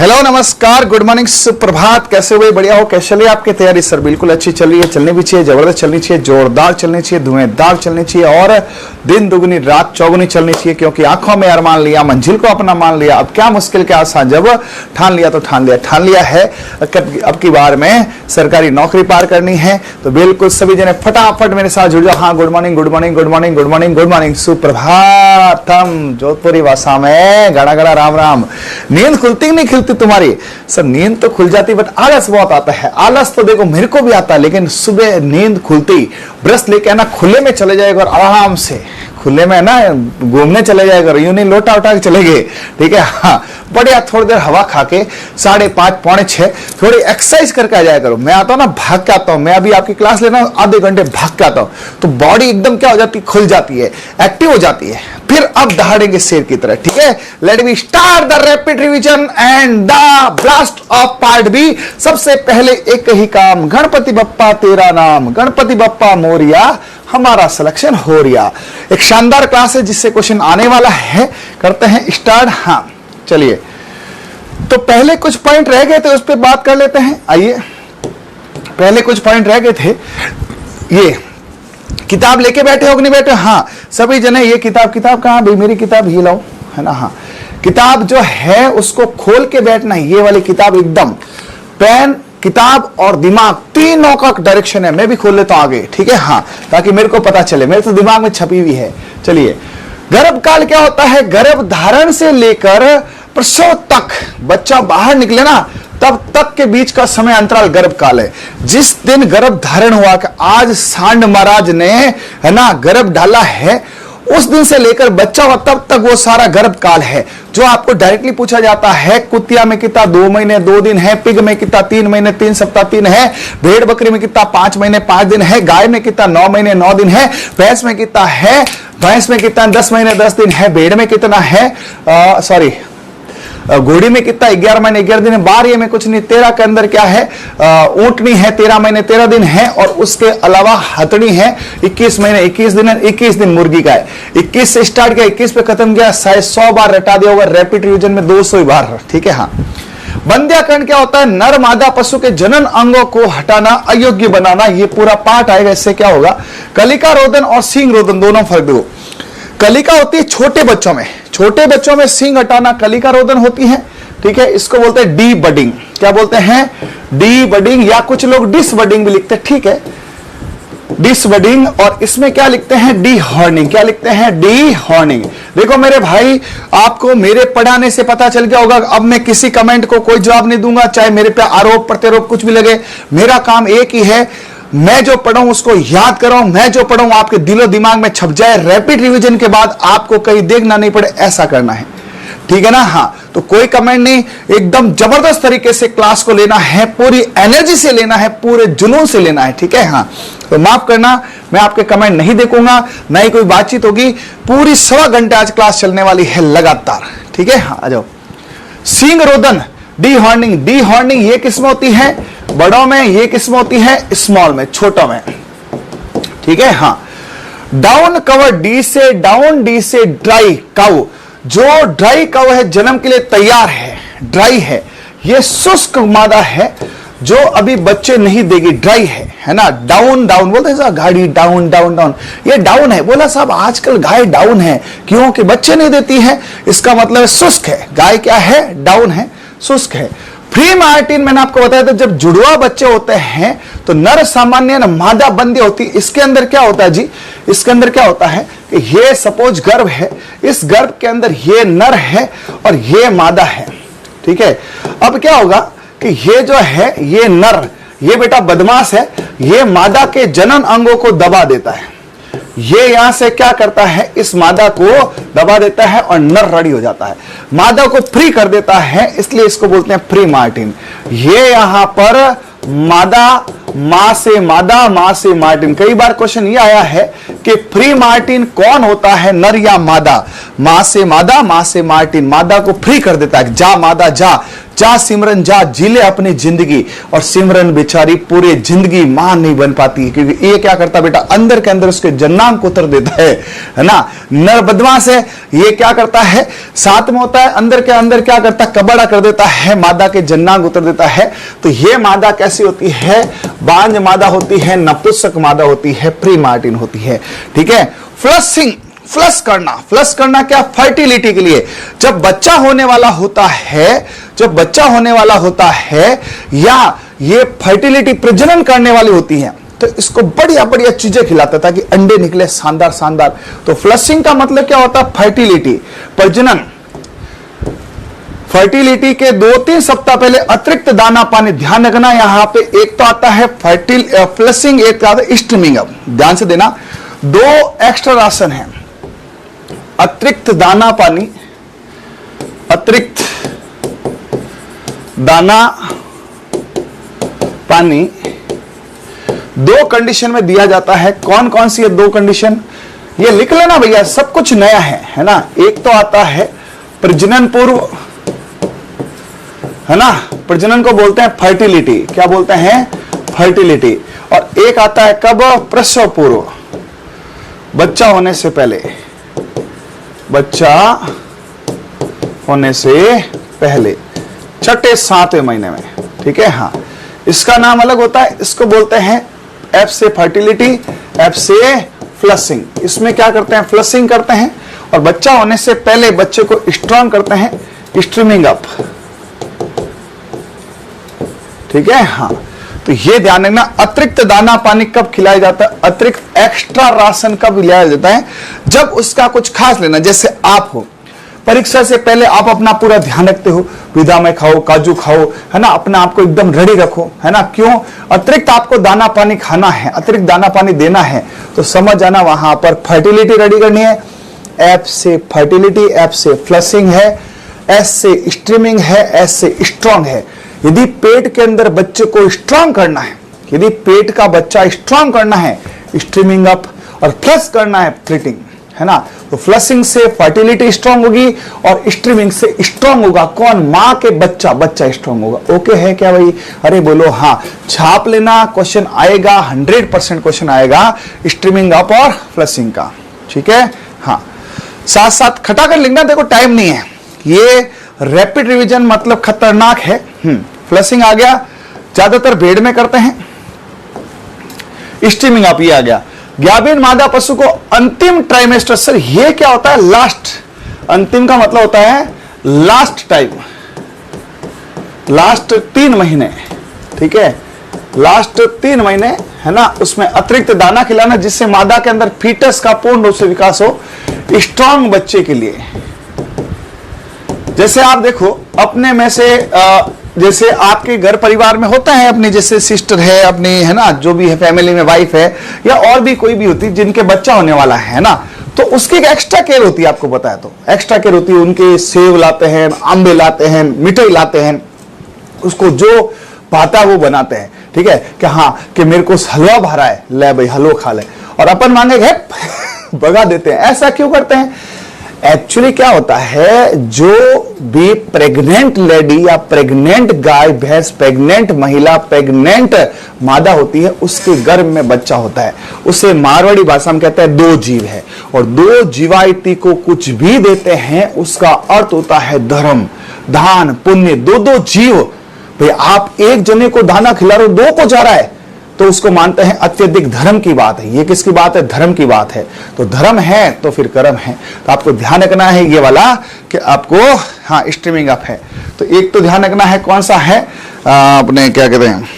Hello नमस्कार good morning सुप्रभात। कैसे हुए? बढ़िया हो? कैसे चली आपकी तैयारी? सर बिल्कुल अच्छी चल रही है, चलनी भी चाहिए, जबरदस्त चलनी चाहिए, जोरदार चलनी चाहिए, धुएंधार चलनी चाहिए और दिन दुगनी रात चौगुनी चलनी चाहिए, क्योंकि आंखों में अरमान लिया, मंजिल को अपना मान लिया। अब क्या मुश्किल क्या आसान, जब ठान लिया तो ठान लिया है। अब की बार में सरकारी नौकरी पार करनी है तो बिल्कुल सभी जने फटाफट मेरे साथ जुड़ जाओ। हाँ, good morning good morning good morning good morning good morning सुप्रभातम। जोधपुरी भाषा में गड़ा गड़ा राम राम। नींद खुलती नहीं खिलती तुम्हारी? सर नींद तो खुल जाती बट आलस बहुत आता है। आलस तो देखो मेरे को भी आता है, लेकिन सुबह नींद खुलती ब्रश लेके ना खुले में चले जाएगा और आराम से खुले में ना घूमने चले जाएगा, यूं नहीं लोटा उठा के चले गए, ठीक है। हाँ, बढ़िया थोड़ी देर हवा खा के 5:30 पौने 6 थोड़ी एक्सरसाइज करके आ जाया करो। मैं आता हूँ ना, भाग के आता हूँ। मैं अभी आपकी क्लास लेना आधे घंटे भाग के आता हूँ तो बॉडी एकदम क्या हो जाती है, खुल जाती है, एक्टिव हो जाती है। फिर अब दहाड़ेंगे शेर की तरह, ठीक है। Let me start the rapid revision and the blast of part B. सबसे पहले एक ही काम, गणपति बप्पा तेरा नाम, गणपति बप्पा मोरिया, हमारा सिलेक्शन हो रिया। एक शानदार क्लास है जिससे क्वेश्चन आने वाला है। करते हैं स्टार्ट। हाँ चलिए, तो पहले कुछ पॉइंट रह गए थे, उस पर बात कर लेते हैं। आइए, पहले कुछ पॉइंट रह गए थे। ये किताब लेके बैठे हो कि नहीं बैठे? हाँ सभी जने ये किताब कहाँ भाई? मेरी किताब ये लाओ, है ना। हाँ, किताब जो है उसको खोल के बैठना है। ये वाली किताब एकदम पेन, किताब और दिमाग तीनों का डायरेक्शन है। मैं भी खोल लेता हूं आगे, ठीक है। हाँ, ताकि मेरे को पता चले, मेरे तो दिमाग में छपी हुई है। चलिए, गर्भकाल क्या होता है? गर्भ धारण से लेकर प्रसव तक, बच्चा बाहर निकले ना तब तक के बीच का समय अंतराल गर्भकाल है। जिस दिन गर्भ धारण हुआ कि आज सांड महाराज ने, है ना, गर्भ डाला है, उस दिन से लेकर बच्चा हुआ तब तक वो सारा गर्भकाल है। जो आपको डायरेक्टली पूछा जाता है, कुतिया में कितना 2 महीने 2 दिन है, पिग में कितना 3 महीने 3 सप्ताह 3 है, भेड़ बकरी में कितना 5 महीने 5 दिन है, गाय में कितना 9 महीने 9 दिन है, भैंस में कितना है, भैंस में कितना 10 महीने 10 दिन है, भेड़ में कितना है, घोड़ी में कितना 11 महीने 11 दिन है। बारह में कुछ नहीं, 13 के अंदर क्या है, ऊंटनी है 13 महीने 13 दिन है, और उसके अलावा हथनी है 21 महीने 21 दिन है, 21 दिन मुर्गी का है। 21 से स्टार्ट किया, 21 पे खत्म किया, 100 बार रटा दिया होगा रैपिड रिवीजन में, 200 बार, ठीक है। हाँ, बंध्याकरण क्या होता है? नर मादा पशु के जनन अंगों को हटाना, अयोग्य बनाना। ये पूरा पार्ट आएगा। इससे क्या होगा? कलिका रोदन और सींग रोदन दोनों फर्क दो। कलिका होती है छोटे बच्चों में सींग हटाना कलिका रोदन होती है, ठीक है। इसको बोलते हैं डी बडिंग। क्या बोलते हैं? डी बडिंग, या कुछ लोग डिस बडिंग भी लिखते हैं, ठीक है, डिस बडिंग। और इसमें क्या लिखते हैं? D horning. क्या लिखते हैं? D horning. देखो मेरे भाई, आपको मेरे पढ़ाने से पता चल गया होगा। अब मैं किसी कमेंट को कोई जवाब नहीं दूंगा, चाहे मेरे पे आरोप प्रत्यारोप कुछ भी लगे। मेरा काम एक ही है, मैं जो पढ़ाऊं उसको याद कराऊं, मैं जो पढ़ाऊं आपके दिलो दिमाग में छप जाए। रैपिड रिवीजन के बाद आपको कहीं देखना नहीं पड़े, ऐसा करना है, ठीक है ना। हाँ, तो कोई कमेंट नहीं, एकदम जबरदस्त तरीके से क्लास को लेना है, पूरी एनर्जी से लेना है, पूरे जुनून से लेना है, ठीक है। हाँ, तो माफ करना, मैं आपके कमेंट नहीं देखूंगा, ना ही कोई बातचीत होगी। पूरी 1.25 घंटे आज क्लास चलने वाली है लगातार, ठीक है। हाँ, आ जाओ। सींग रोदन, डी हॉर्निंग। डी हॉर्निंग ये किस्म होती है बड़ों में, ये किस्म होती है स्मॉल में, छोटों में, ठीक है। हाँ, डाउन कवर, डी से डाउन, डी से ड्राई काउ। जो ड्राई काउ है, जन्म के लिए तैयार है, ड्राई है, ये शुष्क मादा है जो अभी बच्चे नहीं देगी, ड्राई है ना। डाउन डाउन बोलते हैं साहब, गाड़ी डाउन डाउन डाउन, ये डाउन है। बोला साहब आजकल गाय डाउन है क्यों? कि बच्चे नहीं देती है, इसका मतलब शुष्क है। गाय क्या है? डाउन है, शुष्क है। फ्री मार्टिन मैंने आपको बताया था, जब जुड़वा बच्चे होते हैं तो नर सामान्य न मादा बंदी होती। इसके अंदर क्या होता है जी? इसके अंदर क्या होता है कि ये सपोज गर्भ है, इस गर्भ के अंदर ये नर है और ये मादा है, ठीक है। अब क्या होगा कि ये जो है, ये नर, ये बेटा बदमाश है, ये मादा के जनन अंगों को दबा देता है। ये यहां से क्या करता है? इस मादा को दबा देता है और नर रेडी हो जाता है, मादा को फ्री कर देता है, इसलिए इसको बोलते हैं फ्री मार्टिन। ये यहां पर मादा, मां से मार्टिन। कई बार क्वेश्चन ये आया है कि फ्री मार्टिन कौन होता है, नर या मादा? मां से मार्टिन, मादा को फ्री कर देता है, जा मादा जा, जा सिमरन जा, जी ले अपनी जिंदगी। और सिमरन बेचारी पूरे जिंदगी मां नहीं बन पाती, क्योंकि ये क्या करता बेटा, अंदर के अंदर उसके जन्नांग उतर देता है ना। नर बदमाश है, ये क्या करता है, साथ में होता है, अंदर के अंदर क्या करता है, कबाड़ा कर देता है, मादा के जन्नांग उतर देता है। तो ये मादा कैसी होती है, बांझ मादा होती है, नपुंसक मादा होती है, प्री मार्टिन होती है। ठीक है। फ्लशिंग, फ्लश करना क्या, फर्टिलिटी के लिए। जब बच्चा होने वाला होता है, जब बच्चा होने वाला होता है, या ये फर्टिलिटी प्रजनन करने वाली होती है, तो इसको बढ़िया बढ़िया चीजें खिलाता है ताकि अंडे निकले शानदार शानदार। तो फ्लशिंग का मतलब क्या होता है, फर्टिलिटी, प्रजनन। फर्टिलिटी के 2-3 सप्ताह पहले अतिरिक्त दाना पानी, ध्यान रखना यहां पे एक तो आता है फ्लशिंग, एक आता है स्ट्रीमिंग अप। ध्यान से देना, 2 एक्स्ट्रा राशन है, अतिरिक्त दाना पानी, अतिरिक्त दाना पानी 2 कंडीशन में दिया जाता है। कौन कौन सी है 2 कंडीशन, ये लिख लेना भैया, सब कुछ नया है ना। एक तो आता है प्रजनन पूर्व, है ना, प्रजनन को बोलते हैं फर्टिलिटी, क्या बोलते हैं, फर्टिलिटी। और एक आता है कब, प्रसव पूर्व, बच्चा होने से पहले, बच्चा होने से पहले 6-7वें महीने में। ठीक है। हाँ, इसका नाम अलग होता है, इसको बोलते हैं एफ से फर्टिलिटी, एफ से फ्लशिंग। इसमें क्या करते हैं, फ्लशिंग करते हैं, और बच्चा होने से पहले बच्चे को स्ट्रॉन्ग करते हैं, स्ट्रीमिंग अप। ठीक है। हाँ, तो ये ध्यान रखना, अतिरिक्त दाना पानी कब खिलाया जाता है, अतिरिक्त एक्स्ट्रा राशन कब खिलाया जाता है, जब उसका कुछ खास लेना। जैसे आप हो, परीक्षा से पहले आप अपना पूरा ध्यान रखते हो, बादाम खाओ, काजू खाओ, है ना, अपना आपको एकदम रेडी रखो, है ना। क्यों, अतिरिक्त आपको दाना पानी खाना है, अतिरिक्त दाना पानी देना है, तो समझ जाना वहां पर फर्टिलिटी रेडी करनी है। एफ से फर्टिलिटी, एफ से फ्लशिंग है, एस से स्ट्रीमिंग है, एस से स्ट्रॉन्ग है। यदि पेट के अंदर बच्चे को स्ट्रॉन्ग करना है, यदि पेट का बच्चा स्ट्रॉन्ग करना है, स्ट्रीमिंग अप, और फ्लश करना है, फ्लिटिंग, है ना। तो फ्लशिंग से फर्टिलिटी स्ट्रॉन्ग होगी और स्ट्रीमिंग से स्ट्रॉन्ग होगा कौन, मां के बच्चा, बच्चा स्ट्रॉन्ग होगा। ओके है क्या भाई, अरे बोलो हाँ, छाप लेना, क्वेश्चन आएगा, 100% क्वेश्चन आएगा स्ट्रीमिंग अप और फ्लशिंग का। ठीक है। हाँ, साथ साथ खटा कर लिखना, देखो टाइम नहीं है, ये रैपिड रिवीजन मतलब खतरनाक है। फ्लशिंग आ गया, ज्यादातर भेड़ में करते हैं। स्ट्रीमिंग अप ये आ गया। गाभिन मादा पशु को अंतिम ट्राइमेस्टर, सर ये क्या होता है, लास्ट, अंतिम का मतलब होता है लास्ट टाइम, लास्ट 3 महीने। ठीक है, लास्ट 3 महीने, है ना, उसमें अतिरिक्त दाना खिलाना जिससे मादा के अंदर फीटस का पूर्ण रूप से विकास हो, स्ट्रॉन्ग बच्चे के लिए। जैसे आप देखो अपने में से जैसे आपके घर परिवार में होता है, अपने जैसे सिस्टर है अपनी, है ना, जो भी है फैमिली में, वाइफ है या और भी कोई भी होती है जिनके बच्चा होने वाला है ना, तो उसकी एक्स्ट्रा केयर होती है, आपको पता है। तो एक्स्ट्रा केयर होती है, उनके सेव लाते हैं, आंबे लाते हैं, मिठाई लाते हैं, उसको जो भाता वो बनाते हैं। ठीक है, कि हाँ कि मेरे को हलवा भरा है, ले भाई हलवा खा ले, और अपन मांगे भगा देते हैं। ऐसा क्यों करते हैं, एक्चुअली क्या होता है, जो भी प्रेग्नेंट लेडी या प्रेग्नेंट गाय भैंस, प्रेग्नेंट महिला, प्रेग्नेंट मादा होती है, उसके गर्भ में बच्चा होता है, उसे मारवाड़ी भाषा में कहते हैं 2 जीव है, और 2 जीवायती को कुछ भी देते हैं उसका अर्थ होता है धर्म, दान, पुण्य। 2 जीव, भाई आप एक जने को दाना खिला रहे हो, 2 को जा रहा है, तो उसको मानते हैं अत्यधिक धर्म की बात है। ये किसकी बात है, धर्म की बात है। तो धर्म है तो फिर कर्म है, तो आपको ध्यान रखना है ये वाला कि आपको, हाँ स्ट्रीमिंग अप है। तो एक तो ध्यान रखना है कौन सा है, अपने क्या कहते हैं,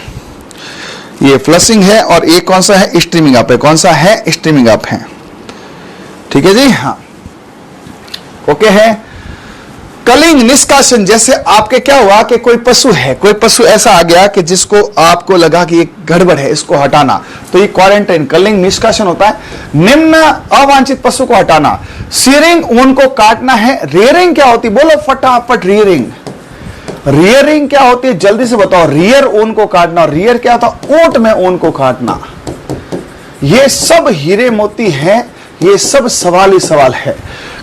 ये फ्लशिंग है, और एक कौन सा है, स्ट्रीमिंग अप है। कौन सा है, स्ट्रीमिंग अप है। ठीक है जी, हाँ ओके है। कलिंग निष्कासन, जैसे आपके क्या हुआ कि कोई पशु है, कोई पशु ऐसा आ गया कि जिसको आपको लगा कि ये गड़बड़ है, इसको हटाना, तो ये क्वारंटाइन, कलिंग निष्कासन होता है। निम्न अवांछित पशु को हटाना, सीरिंग, ऊन को काटना है। रियरिंग क्या होती, बोलो फटाफट, रियरिंग, रियरिंग क्या होती है, जल्दी से बताओ। रियर ऊन को काटना, रियर क्या होता, ऊंट में ऊन को काटना। ये सब हीरे मोती हैं, ये सब सवाल ही सवाल है।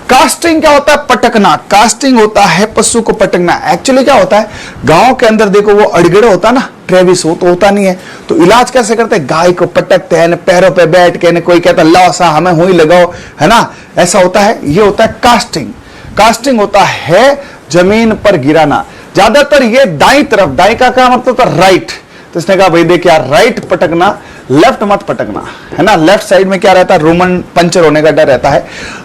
कास्टिंग क्या होता है? पटकना। कास्टिंग होता है पशु को पटकना। एक्चुअली क्या होता है, गांव के अंदर देखो वो अड़गड़े होता ना, ट्रेविस, वो तो होता नहीं है, तो इलाज कैसे करते हैं? गाय को पटकते हैं, पैरों पे बैठ के, कोई कहता लाओ सा हमें हुई लगाओ, है ना, ऐसा होता है। ये होता है कास्टिंग। कास्टिंग होता है जमीन पर गिराना। ज्यादातर ये दाई तरफ, दाई का क्या मतलब था? राइट। तो इसने कहा भाई देख यार, राइट पटकना, लेफ्ट मत पटकना, है ना। लेफ्ट साइड में क्या रहता है? रोमन पंचर होने का डर रहता है।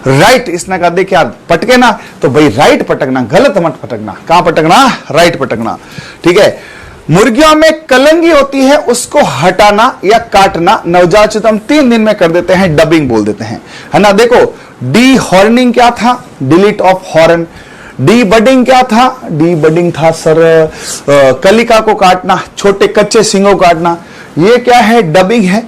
राइट, इसने कहा देख यार पटके ना, तो भाई राइट पटकना, गलत मत पटकना। कहां पटकना? राइट पटकना, ठीक है। मुर्गियों में कलंगी होती है, उसको हटाना या काटना नवजात हम 3 दिन में कर देते हैं, डबिंग बोल देते हैं, है ना। देखो डी हॉर्निंग क्या था? Delete of horn. D budding क्या था? डी बडिंग था सर कलिका को काटना, छोटे कच्चे सिंगों काटना। ये क्या है? डबिंग है।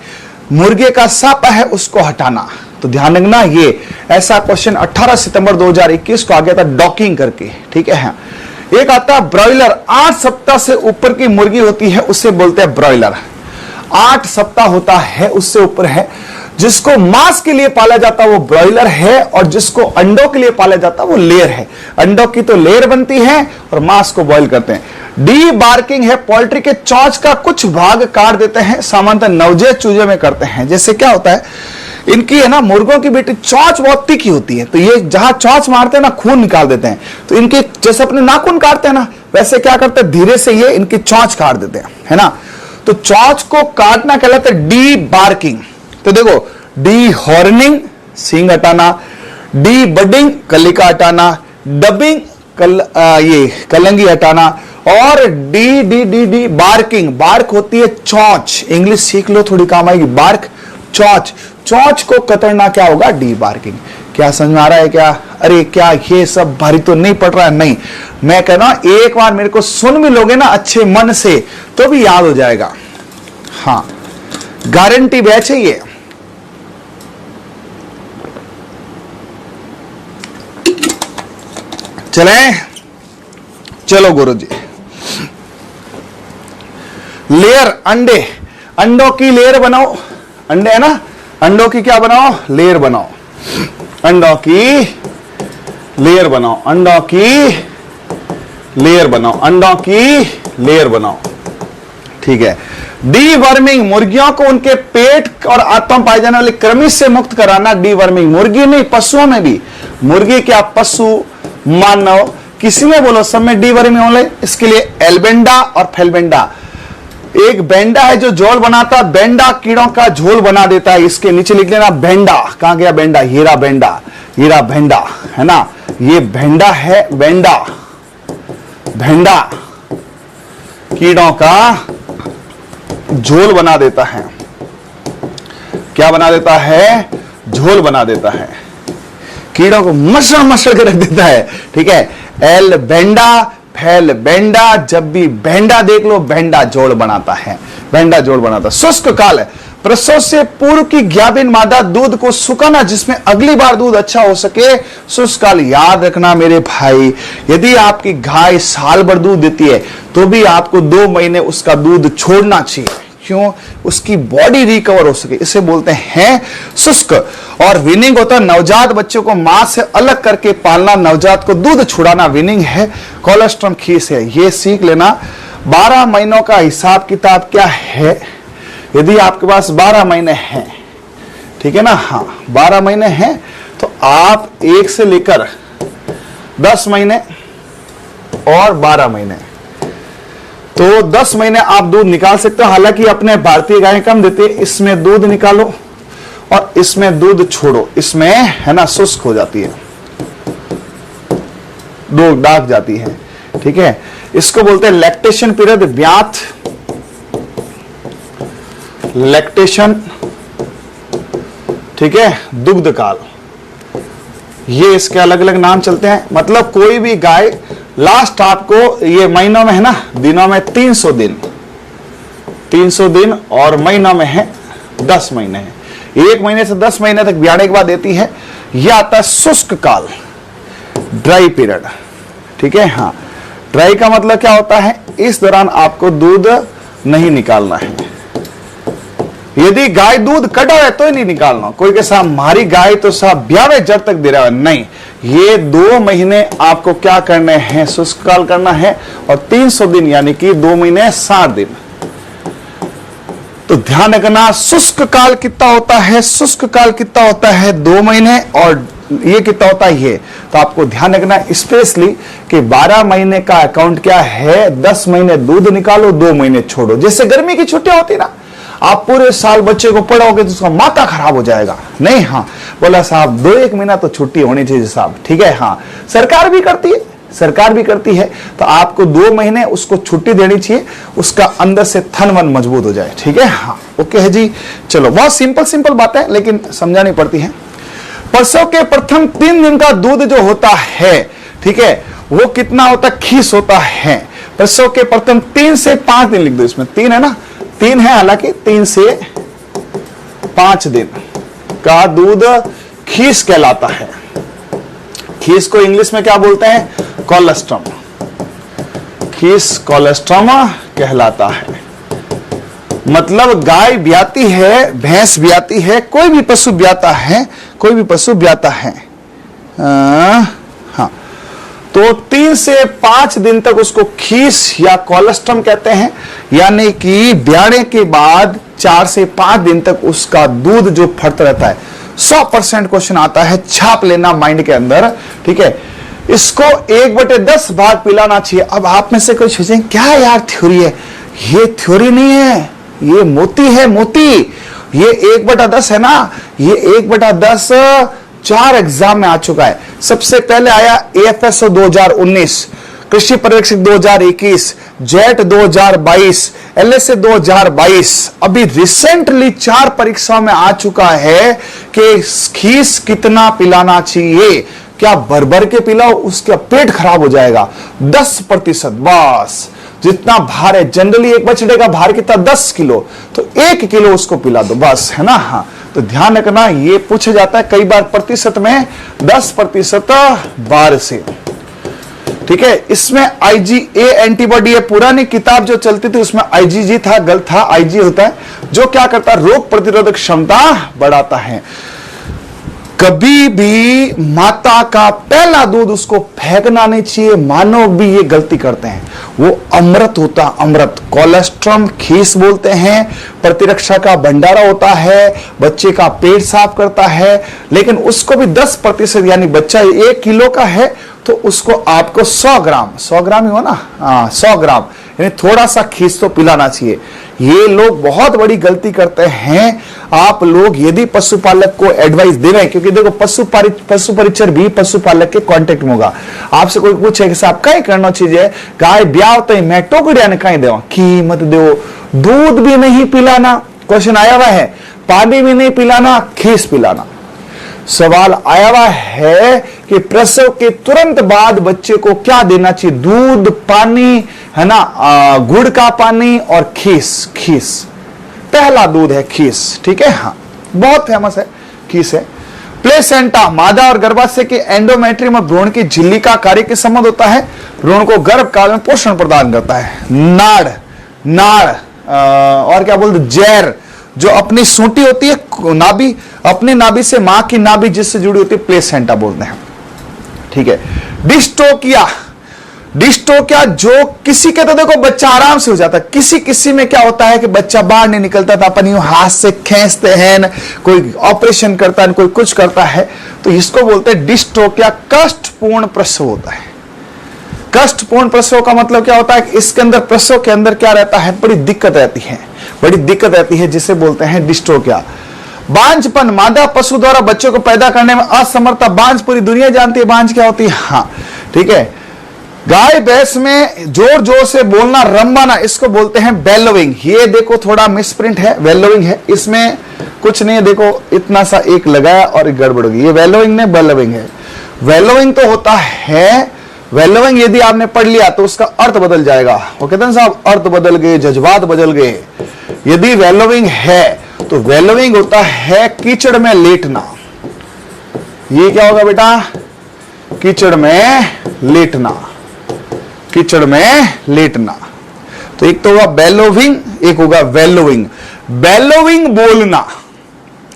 मुर्गे का सापा है, उसको हटाना। तो ध्यान रखना, ये ऐसा क्वेश्चन 18 सितंबर 2021 को आ गया था डॉकिंग करके, ठीक है। एक आता है ब्रॉयलर। 8 सप्ताह से ऊपर की मुर्गी होती है, उससे बोलते हैं ब्रॉयलर। 8 सप्ताह होता है उससे ऊपर है। जिसको मांस के लिए पाला जाता है वो ब्रॉयलर है, और जिसको अंडों के लिए पाला जाता है वो लेयर है। अंडों की तो लेयर बनती है और मांस को बॉईल करते हैं। डी बार्किंग है, पोल्ट्री के चोंच का कुछ भाग काट देते हैं, सामान्यतः नवजात चूजे में करते हैं। जैसे क्या होता है, इनकी है ना, मुर्गों की बेटी चोंच बहुत तीखी होती है, तो ये जहां चोंच मारते हैं ना, खून निकाल देते हैं। तो इनके जैसे अपने नाखून काटते हैं ना, वैसे क्या करते हैं, धीरे से ये इनकी चोंच काट देते हैं, है ना। तो चोंच को काटना कहलाता है डी बार्किंग। तो देखो, डी हॉर्निंग, सींग हटाना। डी बडिंग, कलिका हटाना। डबिंग, ये कलंगी हटाना। और de de de debarking, bark होती है चोंच। इंग्लिश सीख लो, थोड़ी काम आएगी। बार्क, चोंच। चोंच को कतरना क्या होगा? D barking. क्या समझ में आ रहा है क्या? अरे क्या ये सब भारी तो नहीं पड़ रहा है? नहीं, मैं कह रहा हूं एक बार मेरे को सुन भी लोगे ना अच्छे मन से, तो भी याद हो जाएगा। हाँ, गारंटी बैच है ये। चले, चलो गुरुजी। लेयर, अंडे, अंडों की लेयर बनाओ। अंडे है ना, अंडों की क्या बनाओ? लेयर बनाओ। अंडों की लेयर बनाओ। अंडों की लेयर बनाओ। अंडों की लेयर बनाओ, ठीक है। डीवर्मिंग, मुर्गियों को उनके पेट और आत्मा पाए जाने वाले कृमि से मुक्त कराना। डीवर्मिंग, मुर्गी नहीं, पशुओं में भी। मुर्गी क्या, पशु, मानव, किसी में बोलो, सब में डीवर्मिंग होने। इसके लिए एल्बेंडा और फेल्बेंडा। एक बेंडा है जो झोल बनाता, बेंडा कीड़ों का झोल बना देता है। इसके नीचे लिख लेना बेंडा। कहां गया बेंडा? हीरा बेंडा, हीरा भेंडा, है ना। ये भेंडा है, बेंडा, भेंडा कीड़ों का झोल बना देता है। क्या बना देता है? झोल बना देता है। कीड़ों को मसल मसल के रख देता है, ठीक है। एल बेंडा, फैल बेंडा। जब भी बेंडा देख लो, बेंडा जोड़ बनाता है, बेंडा जोड़ बनाता है। शुष्क काल, प्रसव से पूर्व की ज्ञाबिन मादा दूध को सुखाना, जिसमें अगली बार दूध अच्छा हो सके। शुष्क काल याद रखना मेरे भाई, यदि आपकी गाय साल भर दूध देती है तो भी आपको 2 महीने उसका दूध छोड़ना चाहिए। क्यों? उसकी बॉडी रिकवर हो सके, इसे बोलते हैं शुष्क। और विनिंग होता है नवजात बच्चों को मां से अलग करके पालना, नवजात को दूध छुड़ाना विनिंग है। कोलेस्ट्रॉम खीस है, ये सीख लेना। 12 महीनों का हिसाब किताब क्या है? यदि आपके पास 12 महीने हैं, ठीक है ना, हाँ 12 महीने हैं, तो आप 1 से लेकर 10 महीने और 12 महीने, तो 10 महीने आप दूध निकाल सकते हो। हालांकि अपने भारतीय गायें कम देती है, इसमें दूध निकालो और इसमें दूध छोड़ो, इसमें है ना शुष्क हो जाती है, दूध डाक जाती है, ठीक है। इसको बोलते हैं लैक्टेशन पीरियड, ब्यात, लैक्टेशन, ठीक है, दुग्ध काल, ये इसके अलग अलग नाम चलते हैं। मतलब कोई भी गाय लास्ट आपको ये महीनों में है ना, दिनों में 300 दिन, 300 दिन और महीनों में है 10 महीने है। 1 महीने से 10 महीने तक ब्याने के बाद देती है। यह आता है शुष्क काल, ड्राई पीरियड, ठीक है। हाँ, ड्राई का मतलब क्या होता है? इस दौरान आपको दूध नहीं निकालना है, यदि गाय दूध कटा है तो ही नहीं निकालना। कोई के साहब हमारी गाय तो साहब ब्यावे जड़ तक दे रहा है, नहीं, ये 2 महीने आपको क्या करने हैं, शुष्क काल करना है, और 300 दिन यानी कि 2 महीने 60 दिन। तो ध्यान रखना शुष्क काल कितना होता है, शुष्क काल कितना होता है 2 महीने, और ये कितना होता है ये। तो आपको ध्यान रखना स्पेशली कि 12 महीने का अकाउंट क्या है, 10 महीने दूध निकालो, 2 महीने छोड़ो। जैसे गर्मी की छुट्टियां होती ना, आप पूरे साल बच्चे को पढ़ाओगे तो उसका माथा खराब हो जाएगा। नहीं, हाँ बोला साहब 2-1 महीना तो छुट्टी होनी चाहिए साहब, ठीक है। हाँ सरकार भी करती है, सरकार भी करती है, तो आपको 2 महीने उसको छुट्टी देनी चाहिए, उसका अंदर से थन वन मजबूत हो जाए, ठीक है। हाँ ओके है जी। चलो बहुत सिंपल बातें लेकिन समझानी पड़ती है। प्रसव के प्रथम 3 दिन का दूध जो होता है, ठीक है, वो कितना होता है, खीस होता है। प्रसव के प्रथम 3 से 5 दिन लिख दो, इसमें 3 है ना, 3 है, हालांकि 3 से 5 दिन का दूध खीस कहलाता है। खीस को इंग्लिश में क्या बोलते हैं, कोलेस्ट्रम। खीस कोलेस्ट्रम कहलाता है। मतलब गाय ब्याती है, भैंस ब्याती है, कोई भी पशु ब्याता है, कोई भी पशु ब्याता है, हाँ, तो 3 से 5 दिन तक उसको खीस या कोलेस्ट्रम कहते हैं। यानी कि ब्याने के बाद 4 से 5 दिन तक उसका दूध जो फटता रहता है। 100% क्वेश्चन आता है, छाप लेना माइंड के अंदर, ठीक है। इसको 1/10 भाग पिलाना चाहिए। अब आप में से कोई सोचेंगे क्या यार थ्योरी है, ये थ्योरी नहीं है, ये मोती है, मोती। ये 1/10 है ना, ये 1/10 4 एग्जाम में आ चुका है। सबसे पहले आया AFSO 2019, कृषि पर्यवेक्षक 2021, जेट 2022, LSA 2022। अभी रिसेंटली 4 परीक्षाओं में आ चुका है कि खीस कितना पिलाना चाहिए। क्या भर के पिलाओ, उसका पेट खराब हो जाएगा। 10% बस, जितना भार है, जनरली एक बछड़े का भार कितना 10 किलो, तो 1 किलो उसको पिला दो बस, है ना। हाँ तो ध्यान रखना, ये पूछा जाता है कई बार प्रतिशत में, 10% बार से, ठीक है। इसमें IgA एंटीबॉडी है। पुरानी किताब जो चलती थी उसमें IgG था, गलत था। IG होता है जो क्या करता है, रोग प्रतिरोधक क्षमता बढ़ाता है। कभी भी माता का पहला दूध उसको फेंकना नहीं चाहिए। मानव भी ये गलती करते हैं, वो अमृत होता, अमृत, कोलेस्ट्रम खीस बोलते हैं, प्रतिरक्षा का भंडारा होता है, बच्चे का पेट साफ करता है। लेकिन उसको भी 10% यानी बच्चा 1 किलो का है तो उसको आपको 100 ग्राम ही हो ना, 100 ग्राम यानी थोड़ा सा खीस तो पिलाना चाहिए। ये लोग बहुत बड़ी गलती करते हैं। आप लोग यदि पशुपालक को एडवाइस दे रहे हैं, क्योंकि देखो पशु परिचर भी पशुपालक के कांटेक्ट में होगा। आपसे कोई पूछे कि साहब कहीं करना चाहिए, गाय ब्याह तो मैं टोकरिया ने कहीं देवा, कीमत दो, दूध भी नहीं पिलाना, क्वेश्चन आया हुआ है, पानी भी नहीं पिलाना, खीस पिलाना। सवाल आया हुआ है कि प्रसव के तुरंत बाद बच्चे को क्या देना चाहिए, दूध, पानी, है ना, गुड़ का पानी और खीस। पहला दूध है खीस, ठीक है। हाँ बहुत फेमस है, खीस है। प्लेसेंटा मादा और गर्भाशय के एंडोमेट्रियम और भ्रूण की झिल्ली का कार्य के संबंध होता है। भ्रूण को गर्भ काल में पोषण प्रदान करता है। नाड़ और क्या बोलते, जैर, जो अपनी सूंटी होती है नाभि, अपनी नाभि से मां की नाभि जिससे जुड़ी होती है, प्लेसेंटा बोलते हैं, ठीक है। डिस्टोकिया जो किसी के तो देखो बच्चा आराम से हो जाता है, किसी में क्या होता है कि बच्चा बाहर नहीं निकलता था, अपन यूं हाथ से खींचते हैं, कोई ऑपरेशन करता है, कोई कुछ करता है, तो इसको बोलते हैं डिस्टोकिया। कष्टपूर्ण प्रसव होता है। कष्टपूर्ण प्रसव का मतलब क्या होता है कि इसके अंदर, प्रसव के अंदर क्या रहता है, बड़ी दिक्कत रहती है, जिसे बोलते हैं डिस्टोकिया। बांझपन, मादा पशु द्वारा बच्चों को पैदा करने में असमर्थता। बांझ पूरी दुनिया जानती है बांझ क्या होती है, हाँ ठीक है। गाय भैंस में जोर से बोलना, रंबाना, इसको बोलते हैं बेलोविंग। ये देखो थोड़ा मिसप्रिंट है, बेलोविंग है, इसमें कुछ नहीं है, देखो इतना सा एक लगाया और एक गड़बड़ होगी, ये बेलोविंग नहीं बेलोविंग है। बेलोविंग तो होता है, वेलोविंग यदि आपने पढ़ लिया तो उसका अर्थ बदल जाएगा। वो कहते हैं साहब अर्थ बदल गए, जज्बात बदल गए। यदि वेलोविंग है तो वेलोविंग होता है कीचड़ में लेटना। ये क्या होगा बेटा, कीचड़ में लेटना, कीचड़ में लेटना। तो एक तो होगा बेलोविंग, एक होगा वेलोविंग। बेलोविंग बोलना,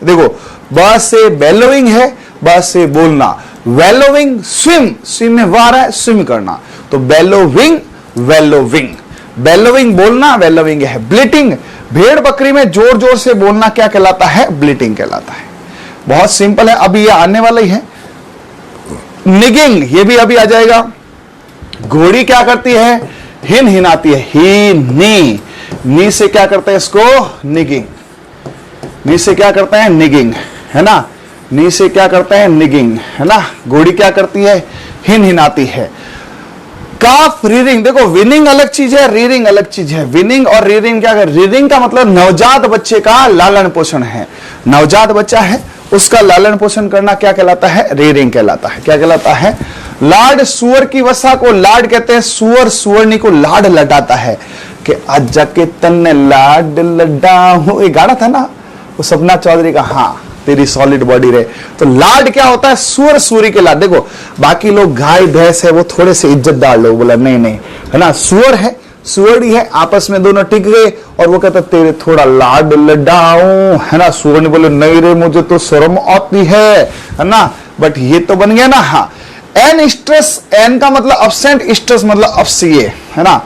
देखो ब से बेलोविंग है, ब से बोलना। वेलोविंग स्विम, स्विम में वार है, स्विम करना, तो बेलोविंग वेलोविंग। बेलोविंग बोलना, वेलोविंग है। ब्लिटिंग, भेड़ बकरी में जोर जोर से बोलना क्या कहलाता है? ब्लिटिंग कहलाता है। बहुत सिंपल है, अभी ये आने वाला ही है। निगिंग, ये भी अभी आ जाएगा। घोड़ी क्या करती है? हिन हिनाती है, ही नी। नी से क्या करते हैं इसको? निगिंग। नी से क्या करते हैं? निगिंग, है ना। नी से क्या करते हैं? निगिंग, है ना। घोड़ी क्या करती है? हिन हिनाती है। काफ रीरिंग, देखो विनिंग अलग चीज है, रीरिंग अलग चीज है। विनिंग और रीरिंग क्या कर? रीरिंग का मतलब नवजात बच्चे का लालन पोषण है। नवजात बच्चा है उसका लालन पोषण करना क्या कहलाता है? रीरिंग कहलाता है। क्या कहलाता है? लाड, सुअर की वसा को लाड कहते हैं। सुअर सुअरनी को लाड लडाता है कि आज जाके तन्ने लाड लडाऊं, ये गाना था ना वो सपना चौधरी का, हाँ तेरी सॉलिड बॉडी रहे। तो लाड क्या होता है? सुअर सूरी के लाड। देखो बाकी लोग गाय भैंस है वो थोड़े से इज्जतदार लोग, बोला नहीं नहीं, है ना। सुअर है, सुअरी है, आपस में दोनों टिक गए और वो कहता तेरे थोड़ा लाड लडाऊं, है ना। सुअर ने बोले नहीं रे मुझे तो शर्म आती है ना। बट ये तो बन गया ना। हाँ, एन स्ट्रेस, एन का मतलब अब्सेंट, स्ट्रेस मतलब अपसीए, है ना।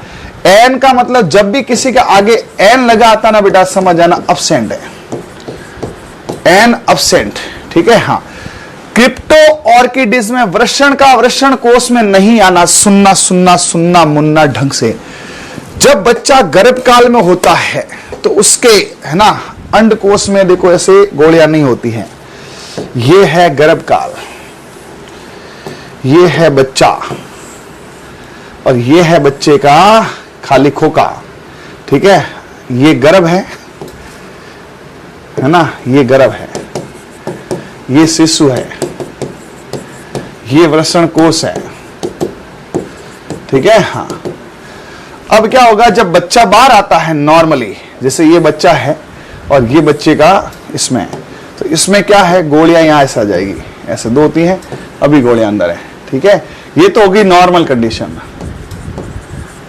एन का मतलब जब भी किसी के आगे एन लगा आता ना बेटा समझ जाना अब्सेंट है। एन अब्सेंट, ठीक है। हाँ, क्रिप्टो ऑर्किडीज में वृषण का वृषण कोष में नहीं आना, सुनना सुनना सुनना मुन्ना ढंग से। जब बच्चा गर्भकाल में होता है तो उसके, है ना, अंडकोश में देखो ऐसे गोलियां नहीं होती हैं। ये है गर्भकाल, ये है बच्चा और ये है बच्चे का खाली खोका, ठीक है। ये गर्भ है ना, ये गर्भ है, ये शिशु है, ये वृषण कोष है, ठीक है। हाँ, अब क्या होगा जब बच्चा बाहर आता है नॉर्मली, जैसे ये बच्चा है और ये बच्चे का इसमें, तो इसमें क्या है? गोलियां यहां ऐसे आ जाएगी, ऐसे दो होती हैं, अभी गोलियां अंदर है, ठीक है। ये तो होगी नॉर्मल कंडीशन,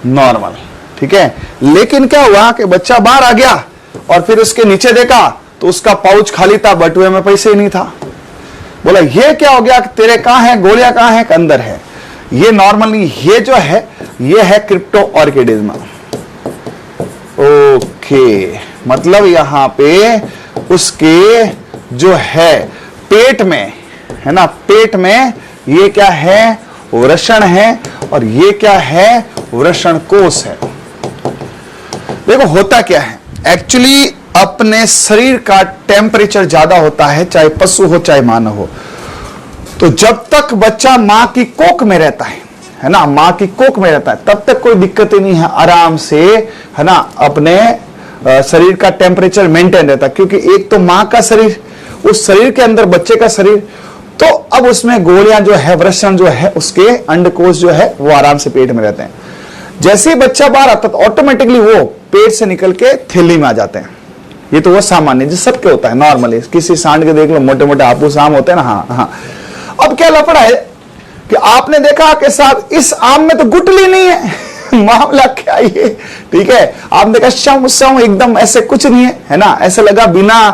नॉर्मल, ठीक है। लेकिन क्या हुआ कि बच्चा बाहर आ गया और फिर उसके नीचे देखा तो उसका पाउच खाली था, बटुए में पैसे ही नहीं था। बोला ये क्या हो गया? तेरे कहां है गोलियां? कहां है? अंदर है। ये नॉर्मली, ये जो है ये है क्रिप्टो ऑर्किडिज्म। ओके, मतलब यहां पे उसके जो है पेट में, है ना, पेट में ये क्या है? वृषण है और ये क्या है? वृषण कोष है। देखो होता क्या है एक्चुअली, अपने शरीर का टेम्परेचर ज्यादा होता है, चाहे पशु हो चाहे मानव हो। तो जब तक बच्चा मां की कोख में रहता है ना, मां की कोख में रहता है, तब तक कोई दिक्कत ही नहीं है, आराम से, है ना, अपने शरीर का टेम्परेचर मेंटेन रहता है। क्योंकि एक तो मां का शरीर, उस शरीर के अंदर बच्चे का शरीर, तो अब उसमें गोलियां जो है, वृषण जो है, उसके अंडकोश जो है वो आराम से पेट में रहते हैं। जैसे ही बच्चा बाहर आता तो ऑटोमेटिकली वो पेट से निकल के थैली में आ जाते हैं। ये तो वो सामान्य जो सबके होता है नॉर्मली, किसी सांड के देख लो, मोटे मोटे हापुस आम होते हैं ना। हाँ हाँ। अब क्या लफड़ा है कि आपने देखा कि साहब इस आम में तो गुठली नहीं है मामला क्या ये, ठीक है। आपने देखा शम एकदम ऐसे कुछ नहीं है ना, ऐसे लगा बिना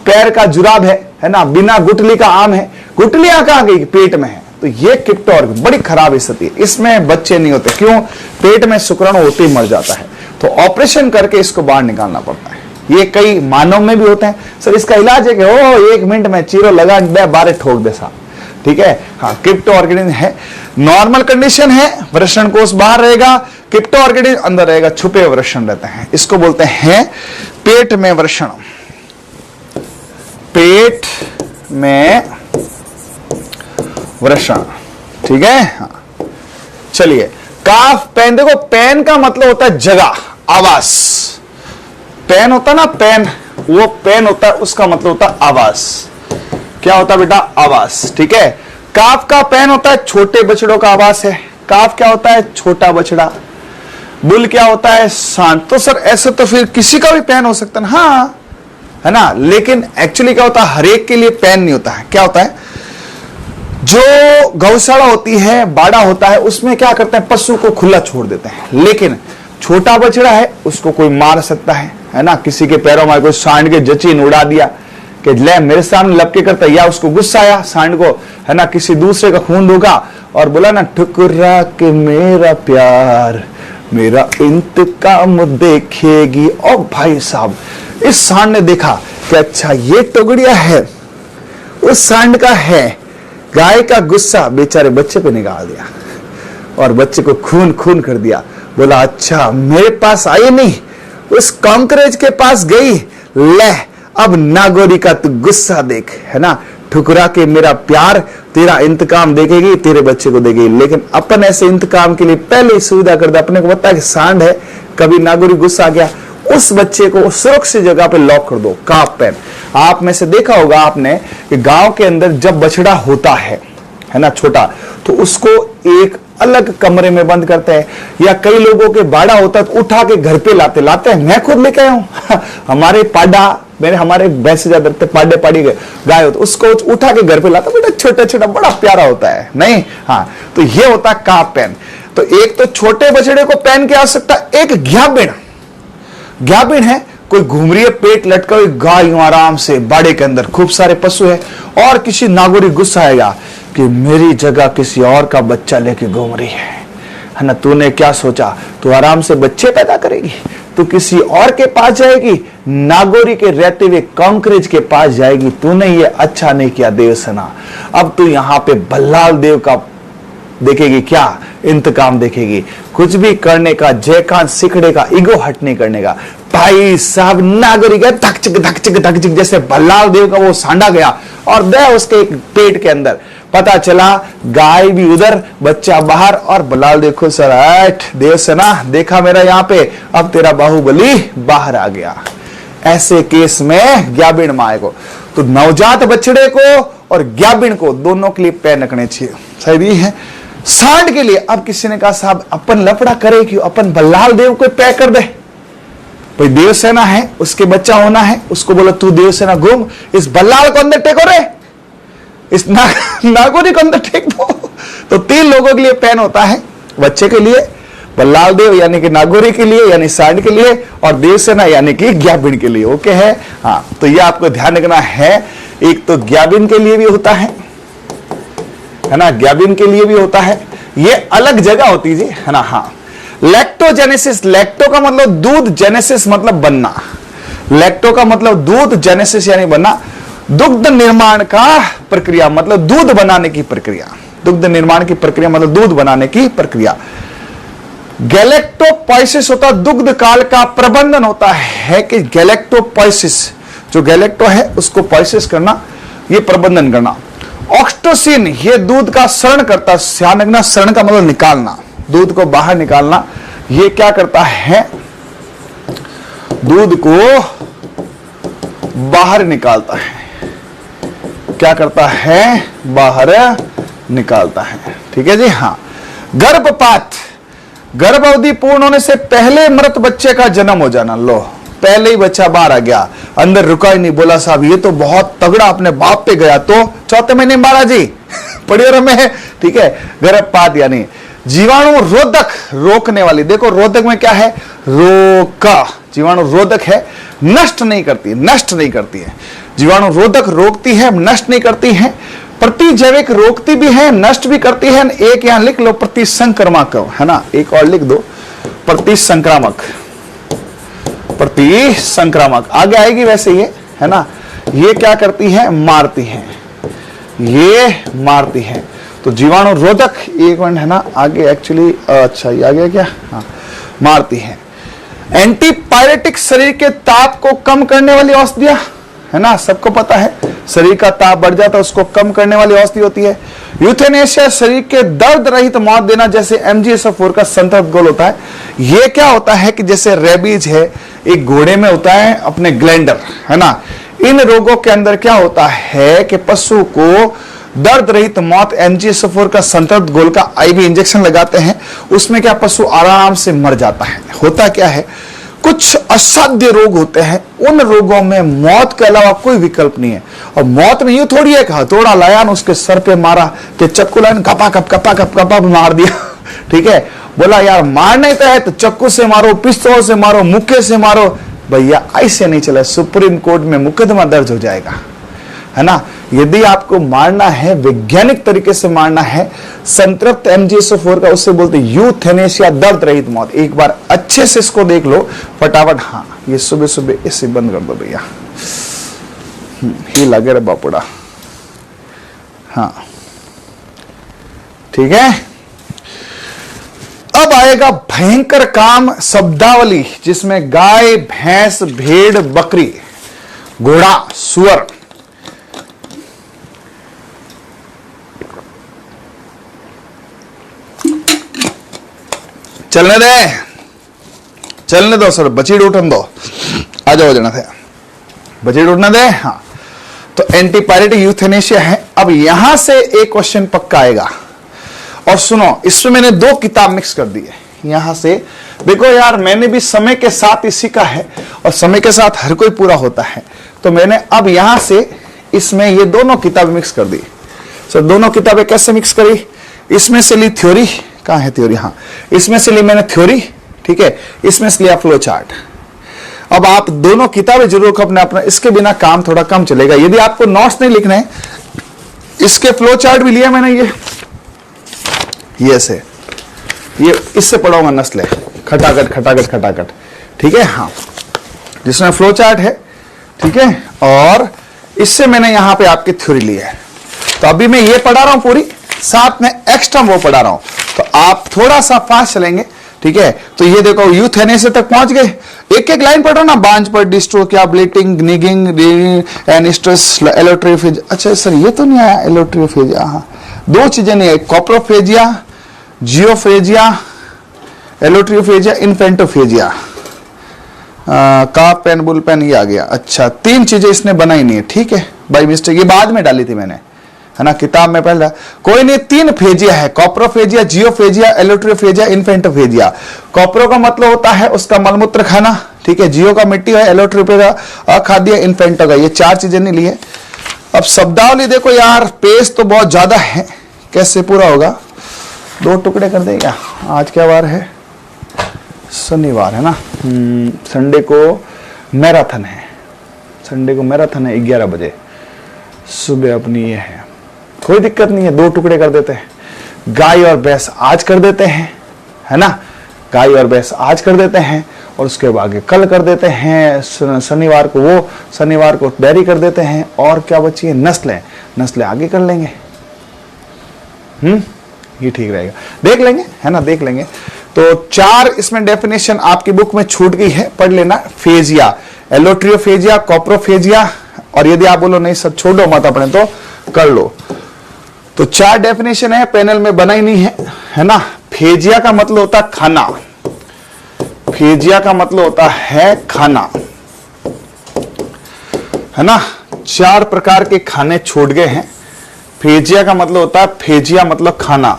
पैर का जुराब है ना, बिना गुठली का आम है। गुठलियां कहां गई? पेट में है। तो ये क्रिप्टो ऑर्किड बड़ी खराब स्थिति है, इसमें बच्चे नहीं होते। क्यों? पेट में शुक्राणु होते ही मर जाता है, तो ऑपरेशन करके इसको बाहर निकालना पड़ता है। ये कई मानव में भी होते हैं। सर इसका इलाज है कि ओ 1 मिनट में चीरो लगा बारे ठोक दे साहब, ठीक है। हाँ, क्रिप्टो ऑर्किडिज्म है, नॉर्मल कंडीशन है, वृषण कोष बाहर रहेगा, क्रिप्टो ऑर्किडिज्म अंदर रहेगा, छुपे वृषण रहते हैं। इसको बोलते हैं पेट में वृषण, पेट में वृषण, ठीक है। हाँ, चलिए काफ पेन, देखो पेन का मतलब होता है जगह, आवास। पेन होता ना, पेन, वो पेन होता है, उसका मतलब होता है आवास। क्या होता है बेटा? आवास, ठीक है। काफ का पेन होता है छोटे बछड़ों का आवास है। काफ क्या होता है? छोटा बछड़ा। बुल क्या होता है? सांड। तो सर ऐसे तो फिर किसी का भी पेन हो सकता है ना, हाँ, है ना। लेकिन एक्चुअली क्या होता है, हर एक के लिए पेन नहीं होता है। क्या होता है, जो गौशाला होती है, बाड़ा होता है, उसमें क्या करते हैं, पशु को खुला छोड़ देते हैं। लेकिन छोटा बछड़ा है उसको कोई मार सकता है ना, किसी के पैरों में कोई सांड के जचीन उड़ा दिया कि ले मेरे सामने लपके करता, या उसको गुस्सा आया सांड को, है ना, किसी दूसरे का खून धोखा और बोला ना ठुकरा के मेरा प्यार मेरा इंतकाम देखेगी। और भाई साहब इस सांड ने देखा कि अच्छा ये टुकड़िया है, उस सांड का है, गाय का गुस्सा बेचारे बच्चे पे निकाल दिया और बच्चे को खून खून कर दिया। बोला अच्छा मेरे पास आई नहीं, उस कॉन्करेज के पास गई, ले अब नागोरी का तू गुस्सा देख, है ना, ठुकरा के मेरा प्यार तेरा इंतकाम देखेगी, तेरे बच्चे को देगी। लेकिन अपन ऐसे इंतकाम के लिए पहले ही सुविधा कर दे, अपने को पता है कि सांड है, कभी नागोरी गुस्सा आ गया, उस बच्चे को सुरक्षित जगह पे लॉक कर दो, काफ पेन। आप में से देखा होगा आपने कि गांव के अंदर जब बछड़ा होता है ना छोटा, तो उसको एक अलग कमरे में बंद करते हैं, या कई लोगों के बाड़ा होता है तो उठा के घर पे लाते हैं। मैं खुद लेके आया हूं हमारे पाडा, हमारे भैंस ज्यादा पाडे पाड़ी गाय होते, उसको उठा के घर पे लाता, बेटा छोटा छोटा बड़ा प्यारा होता है नहीं। हाँ, तो ये होता है काफ पेन। तो एक तो छोटे बछड़े को पहन के आ सकता, एक ग्याबिन है, कोई घूम रही है पेट लटका हुई गाय यूं आराम से बाड़े के अंदर, खूब सारे पशु है, और किसी नागोरी गुस्सा आएगा कि मेरी जगह किसी और का बच्चा लेके घूम रही है ना, तूने क्या सोचा तू आराम से बच्चे पैदा करेगी, तू किसी और के पास जाएगी, नागोरी के रहते हुए कॉन्करेज के पास जाएगी, तूने ये अच्छा नहीं किया देवसेना। अब तू यहाँ पे बल्लाल देव का देखेगी, क्या इंतकाम देखेगी, कुछ भी करने का, जयकांत सिखड़े का, ईगो हट नहीं करने का। भाई साहब नागोरी का धक चिक जैसे बल्लाल देव का वो सांडा गया और दे उसके पेट के अंदर, पता चला गाय भी उधर, बच्चा बाहर, और बल्लाल देखो सर देवसेना देखा मेरा यहाँ पे, अब तेरा बाहुबली बाहर आ गया। ऐसे केस में ग्याबिन माए को, तो नवजात बछड़े को और ग्याबिन को दोनों के लिए पैर रखने चाहिए, सही है। सांड के लिए अब किसी ने कहा साहब अपन लफड़ा करे क्यों, अपन बल्लाल देव को पैक कर दे, भाई देवसेना है उसके बच्चा होना है, उसको बोला तू देवसेना घूम, इस बल्लाल को अंदर टेको रे, इस नागोरी को अंदर टेक दो। तो 3 लोगों के लिए पैन होता है, बच्चे के लिए, बल्लाल देव यानी कि नागोरी के लिए यानी सांड के लिए, और देवसेना यानी कि ग्याबिन के लिए। ओके है, हाँ, तो ये आपको ध्यान रखना है। एक तो ग्याबिन के लिए भी होता है ना, ग्याबिन के लिए भी होता है, ये अलग जगह होती है ना। हाँ, लैक्टोजेनेसिस, लैक्टो का मतलब दूध, जेनेसिस मतलब बनना, लैक्टो का मतलब दूध, जेनेसिस यानी बनना, दुग्ध निर्माण का प्रक्रिया मतलब दूध बनाने की प्रक्रिया, दुग्ध निर्माण की प्रक्रिया मतलब दूध बनाने की प्रक्रिया। गैलेक्टोपोइसिस होता दुग्ध काल का प्रबंधन होता है, कि गैलेक्टोपोइसिस, जो गैलेक्टो है उसको पोइसिस करना, ये प्रबंधन करना। ऑक्सीटोसिन ये दूध का शरण करता, ध्यान रखना, शरण का मतलब निकालना, दूध को बाहर निकालना, ये क्या करता है, दूध को बाहर निकालता है, क्या करता है, बाहर निकालता है, ठीक है जी। हाँ, गर्भपात, गर्भ अवधि पूर्ण होने से पहले मृत बच्चे का जन्म हो जाना, लो पहले ही बच्चा बाहर आ गया, अंदर रुका ही नहीं, बोला साहब ये तो बहुत तगड़ा अपने बाप पे गया, तो 4थे महीने में बारा जी पढ़ियो रमे, ठीक है। गर्भपात यानी जीवाणु रोधक, रोकने वाली, देखो रोधक में क्या है, रोका, जीवाणु रोधक है, नष्ट नहीं करती, नष्ट नहीं करती है, जीवाणु रोधक रोकती है, नष्ट नहीं करती है, प्रतिजैविक रोकती भी है, नष्ट भी करती है। एक यहां लिख लो प्रतिसंक्रामक, है ना, एक और लिख दो प्रतिसंक्रामक, प्रतिसंक्रामक आगे आएगी वैसे ये, है ना, ये क्या करती है, मारती है, ये मारती है। तो जीवाणु रोधक, एक मिनट, है ना, आगे एक्चुअली, अच्छा ये आ गया क्या, हाँ, मारती है। एंटीपायरेटिक, शरीर के ताप को कम करने वाली औषधियां, है ना, सबको पता है, शरीर का ताप बढ़ जाता है उसको कम करने वाली औषधि होती है। यूथेनेशिया, शरीर के दर्द रहित मौत देना, जैसे MGSO4 का संतृप्त घोल होता है। ये क्या होता है कि जैसे रेबीज है, एक घोड़े में होता है अपने ग्लैंडर, है ना, इन रोगों के अंदर क्या होता है कि पशु को दर्द रहित मौत, MGSO4 का संतृप्त घोल का IV इंजेक्शन लगाते हैं, उसमें क्या पशु आराम से मर जाता है। होता क्या है, कुछ असाध्य रोग होते हैं, उन रोगों में मौत के अलावा कोई विकल्प नहीं है। और मौत में यूं थोड़ी है कि हथौड़ा लाया ना उसके सर पे मारा, कि चक्कू लाइन कपा कप मार दिया, ठीक है। बोला यार मारने का है तो चक्कू से मारो, पिस्तौल से मारो, मुक्के से मारो। भैया ऐसे नहीं चला, सुप्रीम कोर्ट में मुकदमा दर्ज हो जाएगा, है ना। यदि आपको मारना है, वैज्ञानिक तरीके से मारना है, संतृप्त MgSO4 का, उससे बोलते यूथेनेसिया, दर्द रहित मौत। एक बार अच्छे से इसको देख लो फटाफट। हाँ, ये सुबह सुबह इसे बंद कर दो भैया, ही लगे रे बापुड़ा। हाँ ठीक है। अब आएगा भयंकर काम, शब्दावली, जिसमें गाय, भैंस, भेड़, बकरी, घोड़ा, सुअर, चलने दो सर, बचीड़ उठन दो, आ जाओ जना थे, बचीड़ उठना दे। हाँ, तो एंटीपायरेटिक यूथेनेशिया है। अब यहां से एक क्वेश्चन पक्का आएगा, और सुनो, इसमें मैंने 2 किताब मिक्स कर दी है। यहां से देखो यार, मैंने भी समय के साथ इसी का है, और समय के साथ हर कोई पूरा होता है, तो मैंने अब यहां से इसमें ये दोनों किताब मिक्स कर दी। सो दोनों किताबें कैसे मिक्स करी? इसमें से ली थ्योरी, कहां है थ्योरी? हाँ, इसमें से ली मैंने थ्योरी, ठीक है, इसमें से लिया फ्लो चार्ट। अब आप दोनों किताबें जरूर अपने अपना, इसके बिना काम थोड़ा कम चलेगा। यदि आपको नोट्स नहीं लिखने हैं, इसके फ्लो चार्ट भी लिया मैंने, ये से, ये इससे पढ़ाऊंगा नस्लें, खटाखट खटाखट खटाखट, ठीक है। हाँ, जिसमें फ्लो चार्ट है, ठीक है, और इससे मैंने यहां पे आपकी थ्योरी ली है। तो अभी मैं ये पढ़ा रहा हूं पूरी, साथ में एक्स्ट्रा वो पढ़ा रहा हूं, तो आप थोड़ा सा फास्ट चलेंगे, ठीक है। तो ये देखो, यूथेनेसिया तक पहुंच गए। एक एक लाइन पढ़ो ना, बांझ पर, डिस्ट्रोफिया, ब्लीटिंग, निगिंग, एनिस्ट्रस, एलोट्रोफेजिया। अच्छा सर, ये तो नहीं आया एलोट्रोफेजिया। हाँ, 2 चीजें नहीं आई, कॉप्रोफेजिया, जियोफ्रेजिया, एलोट्रोफेजिया, इन्फेंटोफेजिया। काफ पेन, बुल पेन, ये आ गया। अच्छा, 3 चीजें इसने बनाई नहीं है, ठीक है, बाई मिस्टेक, ये बाद में डाली थी मैंने, है ना, किताब में पहला। कोई नहीं, 3 फेजिया है, कॉप्रोफेजिया, जियोफेजिया, एलोट्रोफेजिया, इन्फेंटोफेजिया। कॉप्रो का मतलब होता है उसका मलमूत्र खाना, ठीक है, जियो का मिट्टी है, एलोट्रोफेजिया अखाद्य, इन्फेंटो का, ये 4 चीजें नहीं ली है। अब शब्दावली देखो यार, पेज तो बहुत ज्यादा है, कैसे पूरा होगा? 2 टुकड़े कर देगा। आज क्या वार है? शनिवार है ना। संडे को मैराथन है, संडे को मैराथन है 11 बजे सुबह अपनी, ये है, कोई दिक्कत नहीं है, 2 टुकड़े कर देते हैं। गाय और भैंस आज कर देते हैं, है ना, गाय और भैंस आज कर देते हैं, और उसके बाद कल कर देते हैं, शनिवार को वो, शनिवार को डेयरी कर देते हैं, और क्या बची है? नस्लें, नस्लें आगे कर लेंगे। ये ठीक रहेगा, देख लेंगे, है ना, देख लेंगे। तो 4 इसमें डेफिनेशन आपकी बुक में छूट गई है, पढ़ लेना। फेजिया, एलोट्रियोफेजिया, कॉप्रोफेजिया, और यदि आप बोलो नहीं सर छोड़ो मत अपने, तो कर लो। तो 4 डेफिनेशन है, पैनल में बनाई नहीं है ना। फेजिया का मतलब होता है खाना, फेजिया का मतलब होता है खाना, है ना। 4 प्रकार के खाने छूट गए हैं। फेजिया का मतलब होता है, फेजिया मतलब खाना,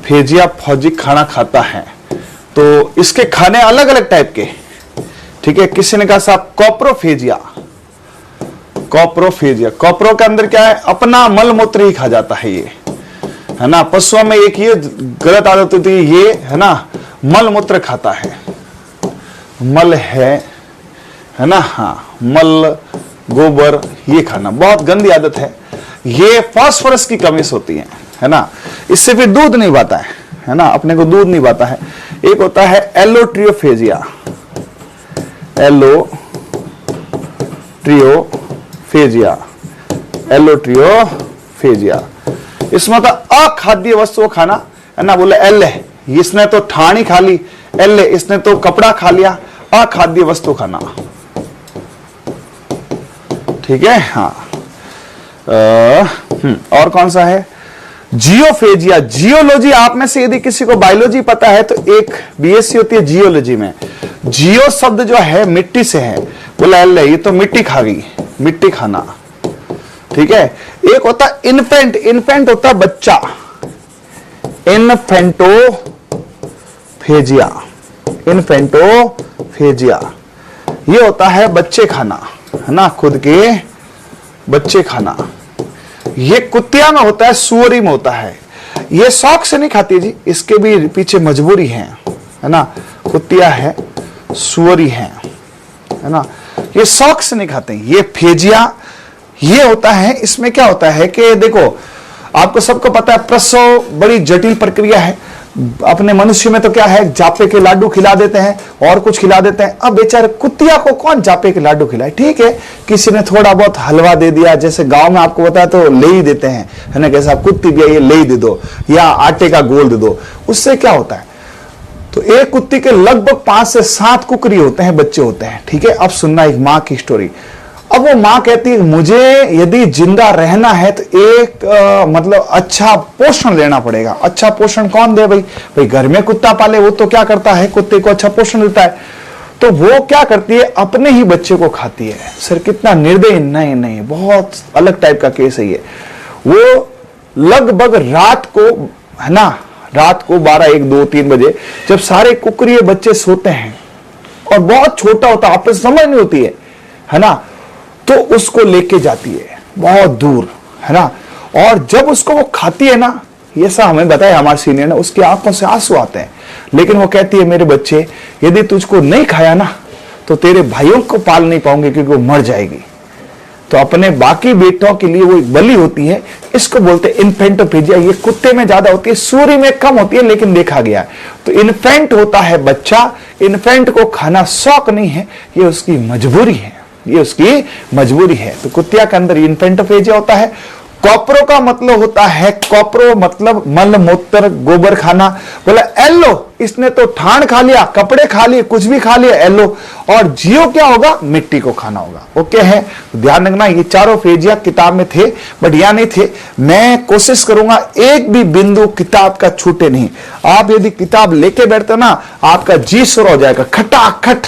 फेजिया फौजी खाना खाता है। तो इसके खाने अलग अलग टाइप के, ठीक है। किसी ने कहा साहब कॉप्रोफेजिया, कॉप्रोफेजिया, कॉप्रो के अंदर क्या है? अपना मल मूत्र ही खा जाता है ये, है ना। पशुओं में एक ये गलत आदत होती है, ये है ना, मल मूत्र खाता है, मल है ना, हाँ, मल, गोबर, ये खाना बहुत गंदी आदत है। ये फास्फोरस की कमी से होती है ना। इससे फिर दूध नहीं पाता है ना, अपने को दूध नहीं पाता है। एक होता है एलोट्रियोफेजिया, एलोट्रियोफेजिया, एलोट्रियोफेजिया, इसमें तो अखाद्य वस्तु खाना, है ना। बोले एल है, इसने तो ठाणी खा ली, एल है, इसने तो कपड़ा खा लिया, अखाद्य वस्तु खाना, ठीक है। हाँ, और कौन सा है? जियोफेजिया, जियोलॉजी। आप में से यदि किसी को बायोलॉजी पता है तो एक बीएससी होती है जियोलॉजी में। जियो शब्द जो है मिट्टी से है, बोला अल्लाह ये तो मिट्टी खा गई, मिट्टी खाना, ठीक है। एक होता इन्फेंट, इन्फेंट होता बच्चा, इन्फेंटोफेजिया, इन्फेंटोफेजिया, ये होता है बच्चे खाना, है ना, खुद के बच्चे खाना। ये कुत्तिया में होता है, सुअरी में होता है। ये शौक से नहीं खाती जी, इसके भी पीछे मजबूरी है ना। कुत्तियां है, सुअरी है ना, ये शौक से नहीं खाते। ये फेजिया ये होता है, इसमें क्या होता है कि देखो आपको सबको पता है प्रसव बड़ी जटिल प्रक्रिया है। अपने मनुष्य में तो क्या है, जापे के लाडू खिला देते हैं और कुछ खिला देते हैं। अब बेचारे कुत्तिया को कौन जापे के लाडू खिलाए? ठीक है, किसी ने थोड़ा बहुत हलवा दे दिया, जैसे गांव में आपको पता है तो ले ही देते हैं, है ना, कैसे आप कुत्ती भी है ये ले ही दे दो, या आटे का गोल दे दो। उससे क्या होता है, तो एक कुत्ती के लगभग 5 से 7 कुकरी होते हैं, बच्चे होते हैं। ठीक है, अब सुनना एक माँ की स्टोरी। अब वो माँ कहती है मुझे यदि जिंदा रहना है तो एक मतलब अच्छा पोषण लेना पड़ेगा। अच्छा पोषण कौन दे भाई? भाई घर में कुत्ता पाले वो तो क्या करता है, कुत्ते को अच्छा पोषण देता है। तो वो क्या करती है, अपने ही बच्चे को खाती है। सर कितना निर्दयी! नहीं नहीं, बहुत अलग टाइप का केस है ये। वो लगभग रात को, है ना, रात को 12, 1, 2, 3 बजे जब सारे कुकरी बच्चे सोते हैं और बहुत छोटा होता, आपस समझ नहीं होती है ना, तो उसको लेके जाती है बहुत दूर, है ना। और जब उसको वो खाती है ना, ये सब हमें बताया हमारे सीनियर ने, उसकी आंखों से आंसू आते हैं। लेकिन वो कहती है मेरे बच्चे यदि तुझको नहीं खाया ना तो तेरे भाइयों को पाल नहीं पाऊंगे क्योंकि वो मर जाएगी। तो अपने बाकी बेटों के लिए वो एक बलि होती है। इसको बोलते हैं इन्फेंटोफेजिया। ये कुत्ते में ज्यादा होती है, सूरी में कम होती है, लेकिन देखा गया है। तो इन्फेंट होता है बच्चा, इन्फेंट को खाना शौक नहीं है, ये उसकी मजबूरी है, ये उसकी मजबूरी है। तो कुत्तिया के अंदर इन्फेंटोफेजिया होता है। कॉपरो का मतलब होता है, कॉपरो मतलब मल मूत्र गोबर खाना। बोला एलो, इसने तो ठाण खा लिया, कपड़े खा लिए, कुछ भी खा लिया, एलो। और जियो क्या होगा, मिट्टी को खाना होगा। ओके है, ध्यान रखना ये चारों फेजिया किताब में थे, बट यहां नहीं थे। मैं कोशिश करूंगा एक भी बिंदु किताब का छूटे नहीं। आप यदि किताब लेके बैठते हो ना, आपका जी शुरू हो जाएगा खटाखट।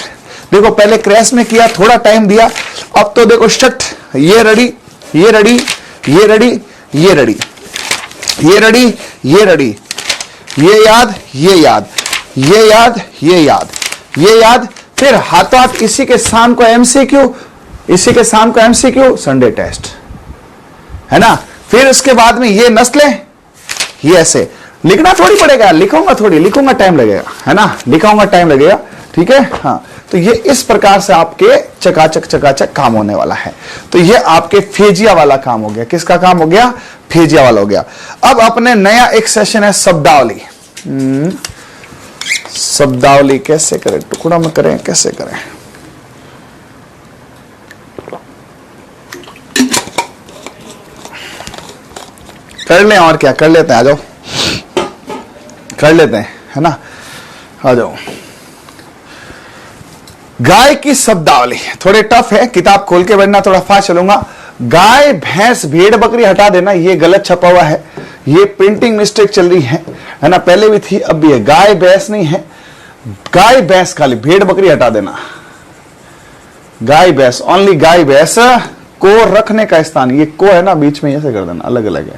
देखो पहले क्रैश में किया, थोड़ा टाइम दिया, अब तो देखो शट, ये रेडी, ये रेडी, ये रेडी, ये रेडी, ये रेडी, ये रेडी, ये याद, ये याद, ये याद, ये याद, ये याद। फिर हाथों हाथ इसी के शाम को एमसीक्यू, इसी के शाम को एमसीक्यू, संडे टेस्ट, है ना। फिर उसके बाद में ये नस्लें, ये ऐसे लिखना थोड़ी पड़ेगा, लिखूंगा थोड़ी, लिखूंगा टाइम लगेगा, है ना, लिखाऊंगा टाइम लगेगा। ठीक है, हाँ। तो ये इस प्रकार से आपके चकाचक काम होने वाला है। तो ये आपके फेजिया वाला काम हो गया। किसका काम हो गया? फेजिया वाला हो गया। अब अपने नया एक सेशन है शब्दावली। शब्दावली कैसे करें, टुकड़ा में करें, कैसे करें? कर लें और क्या कर लेते हैं, आ जाओ कर लेते हैं, है ना, आ जाओ। गाय की शब्दावली थोड़े टफ है, किताब खोल के बैठना, थोड़ा फास्ट चलूंगा। गाय भैंस भेड़ बकरी हटा देना, ये गलत छपा हुआ है, ये प्रिंटिंग मिस्टेक चल रही है ना, पहले भी थी अब भी है। गाय भैंस नहीं है, गाय भैंस खाली, भेड़ बकरी हटा देना। गाय भैंस, ओनली गाय भैंस को रखने का स्थान, ये को है ना बीच में, ऐसे कर देना, अलग अलग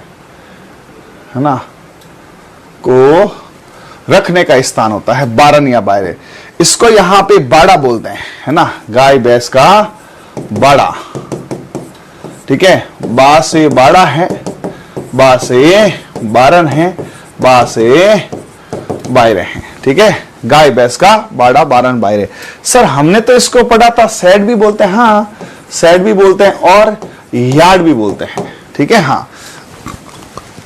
है ना। को रखने का स्थान होता है बारन या बायरे, इसको यहां पे बाड़ा बोलते हैं, है ना। गाय भैंस का बाड़ा, ठीक है। बा से बाड़ा है, बा से बारन है, बा से बायरे हैं, ठीक है। गाय भैंस का बाड़ा, बारन, बायरे। सर हमने तो इसको पढ़ा था, सैड भी बोलते हैं, हाँ सैड भी बोलते हैं और यार्ड भी बोलते हैं, ठीक है, हाँ।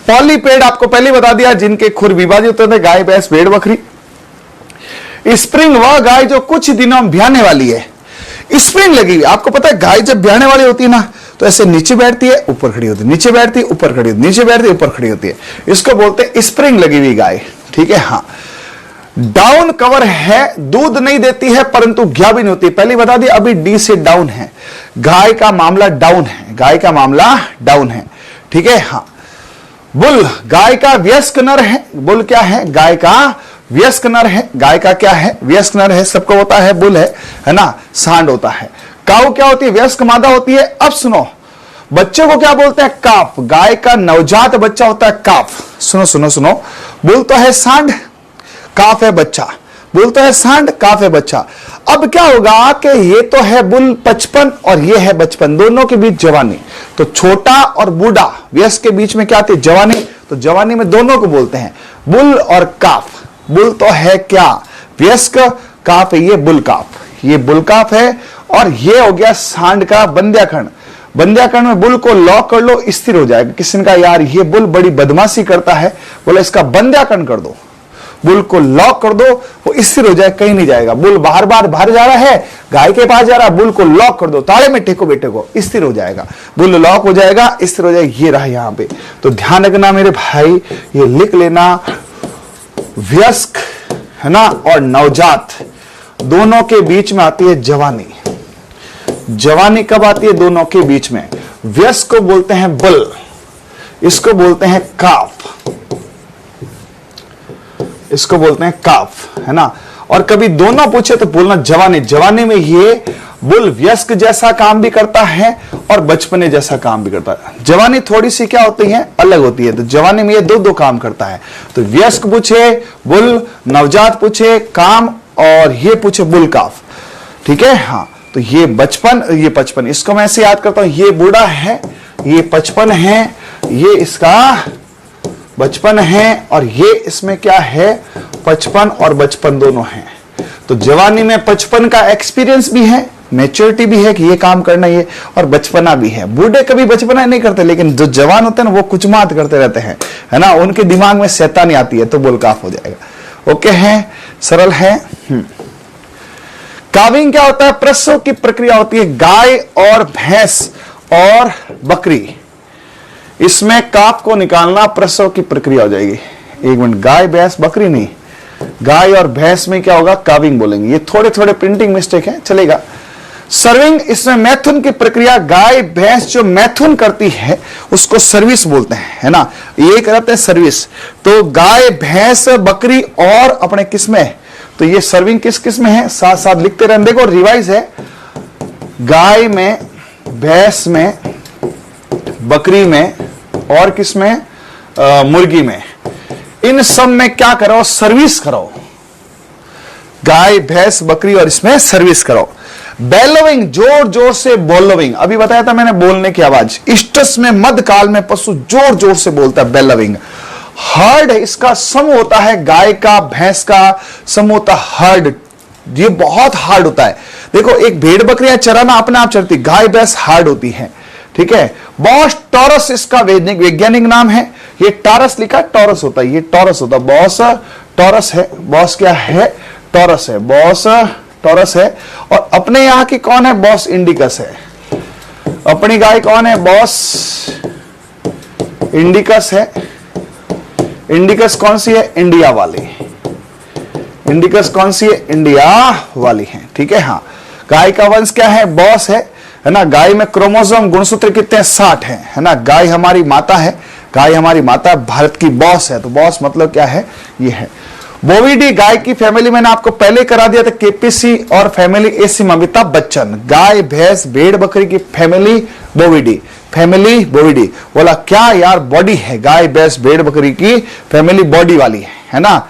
पॉलीपेड आपको पहले बता दिया, जिनके खुर विभाजित होते थे, गाय भैंस भेड़ बकरी। स्प्रिंग वह गाय जो कुछ दिनों में ब्याने वाली है, स्प्रिंग लगी हुई। आपको पता है गाय जब ब्याने वाली होती है ना, तो ऐसे नीचे बैठती है, ऊपर खड़ी होती है, नीचे बैठती है, ऊपर खड़ी होती है, नीचे बैठती है, ऊपर खड़ी होती है। इसको बोलते हैं स्प्रिंग लगी हुई गाय, ठीक है, हाँ। डाउन कवर है, दूध नहीं देती है परंतु घिया भी नहीं होती। पहले बता दिया, अभी डी से डाउन है, गाय का मामला डाउन है, गाय का मामला डाउन है, ठीक है, हाँ। बुल गाय का वयस्क नर है, बुल क्या है? गाय का वयस्क नर है। गाय का क्या है? वयस्क नर है, सबको होता है, बुल है ना, सांड होता है। काऊ क्या होती है? वयस्क मादा होती है। अब सुनो, बच्चे को क्या बोलते हैं? काफ। गाय का नवजात बच्चा होता है काफ। सुनो सुनो सुनो, बुल तो है सांड, काफ है बच्चा। बुल तो है सांड, काफ है बच्चा। अब क्या होगा कि ये तो है बुल 55 और ये है बचपन, दोनों के बीच जवानी। तो छोटा और बूढ़ा वयस्क के बीच में क्या आती है? जवानी। तो जवानी में दोनों को बोलते हैं बुल और काफ। बुल तो है क्या? वयस्क। काफ है ये बुल काफ, ये बुल काफ है। और ये हो गया सांड का बंध्याखंड। बंध्याखंड में बुल को लॉक कर लो, स्थिर हो जाएगा। किसी ने कहा यार ये बुल बड़ी बदमाशी करता है, बोला इसका बंध्याखंड कर दो, बुल को लॉक कर दो, वो स्थिर हो जाए, कहीं नहीं जाएगा। बुल बाहर बाहर जा रहा है, गाय के पास जा रहा है, बुल को लॉक कर दो, ताले में टेको बेटे को, स्थिर हो जाएगा। बुल लॉक हो जाएगा, स्थिर हो जाएगा। ये रहा यहां पे। तो ध्यान रखना मेरे भाई, ये लिख लेना, वयस्क है ना और नवजात दोनों के बीच में आती है जवानी। जवानी कब आती है? दोनों के बीच में। वयस्क को बोलते हैं बुल, इसको बोलते हैं काफ, इसको बोलते हैं काफ, है ना। और कभी दोनों पूछे तो बोलना जवानी। जवानी में ये बुल वयस्क जैसा काम भी करता है और बचपने जैसा काम भी करता है। जवानी थोड़ी सी क्या होती है? अलग होती है। तो जवानी में ये दो काम करता है। तो वयस्क पूछे बुल, नवजात पूछे काम, और ये पूछे बुल काफ। ठीक है, हाँ। तो ये बचपन, ये 55, इसको मैं ऐसे याद करता हूं, ये बूढ़ा है, ये 55 है, ये इसका बचपन है, और ये इसमें क्या है? 55 और बचपन दोनों हैं। तो जवानी में 55 का एक्सपीरियंस भी है, मैच्योरिटी भी है कि ये काम करना ये, और बचपना भी है। बूढ़े कभी बचपना नहीं करते, लेकिन जो जवान होते हैं ना वो कुछ मात करते रहते हैं, है ना। उनके दिमाग में शैतानी आती है, तो बुल काफ हो जाएगा। ओके है, सरल है। काविंग क्या होता है? प्रसव की प्रक्रिया होती है गाय और भैंस और बकरी। इसमें काफ को निकालना, प्रसव की प्रक्रिया हो जाएगी। एक मिनट, गाय भैंस बकरी नहीं, गाय और भैंस में क्या होगा? काविंग बोलेंगे। ये थोड़े थोड़े प्रिंटिंग मिस्टेक है, चलेगा। सर्विंग, इसमें मैथुन की प्रक्रिया, गाय भैंस जो मैथुन करती है उसको सर्विस बोलते हैं, है ना। ये कहते हैं सर्विस। तो गाय भैंस बकरी और अपने किस में? तो ये सर्विंग किस में है? साथ साथ लिखते रहने। देखो रिवाइज है, गाय में, भैंस में, बकरी में और किस में? मुर्गी में। इन सब में क्या करो? सर्विस करो। गाय भैंस बकरी और इसमें सर्विस करो। बेलोविंग, जोर जोर से बोलोविंग, अभी बताया था मैंने, बोलने की आवाज। इष्टस में मध्यकाल में पशु जोर जोर से बोलता है, बेलोविंग। हर्ड, इसका समूह होता है, गाय का भैंस का समूह होता है हर्ड। ये बहुत हार्ड होता है। देखो एक भेड़ बकरियां चराना अपने आप चलती, गाय भैंस हार्ड होती है। ठीक है। बॉस टॉरस इसका वैज्ञानिक नाम है। ये टॉरस लिखा, टॉरस होता है, ये टॉरस होता है। बॉस टॉरस है। बॉस क्या है? टॉरस है। बॉस टॉरस है। और अपने यहां की कौन है? बॉस इंडिकस है। अपनी गाय कौन है? बॉस इंडिकस है। इंडिकस कौन सी है? इंडिया वाली। इंडिकस कौन सी है? इंडिया वाली है। ठीक है, हाँ। गाय का वंश क्या है? बॉस है ना। गाय में क्रोमोसोम गुणसूत्र कितने? 60 है ना। गाय हमारी माता है, गाय हमारी माता भारत की बॉस है। तो बॉस मतलब क्या है? ये है। बोविडी, गाय की फैमिली मैंने आपको पहले करा दिया था, केपीसी और फैमिली एसिम, अमिताभ बच्चन। गाय भैंस भेड़ बकरी की फैमिली बोविडी, फैमिली बोविडी। बोला क्या यार, बॉडी है, गाय भैंस भेड़ बकरी की फैमिली बॉडी वाली है ना।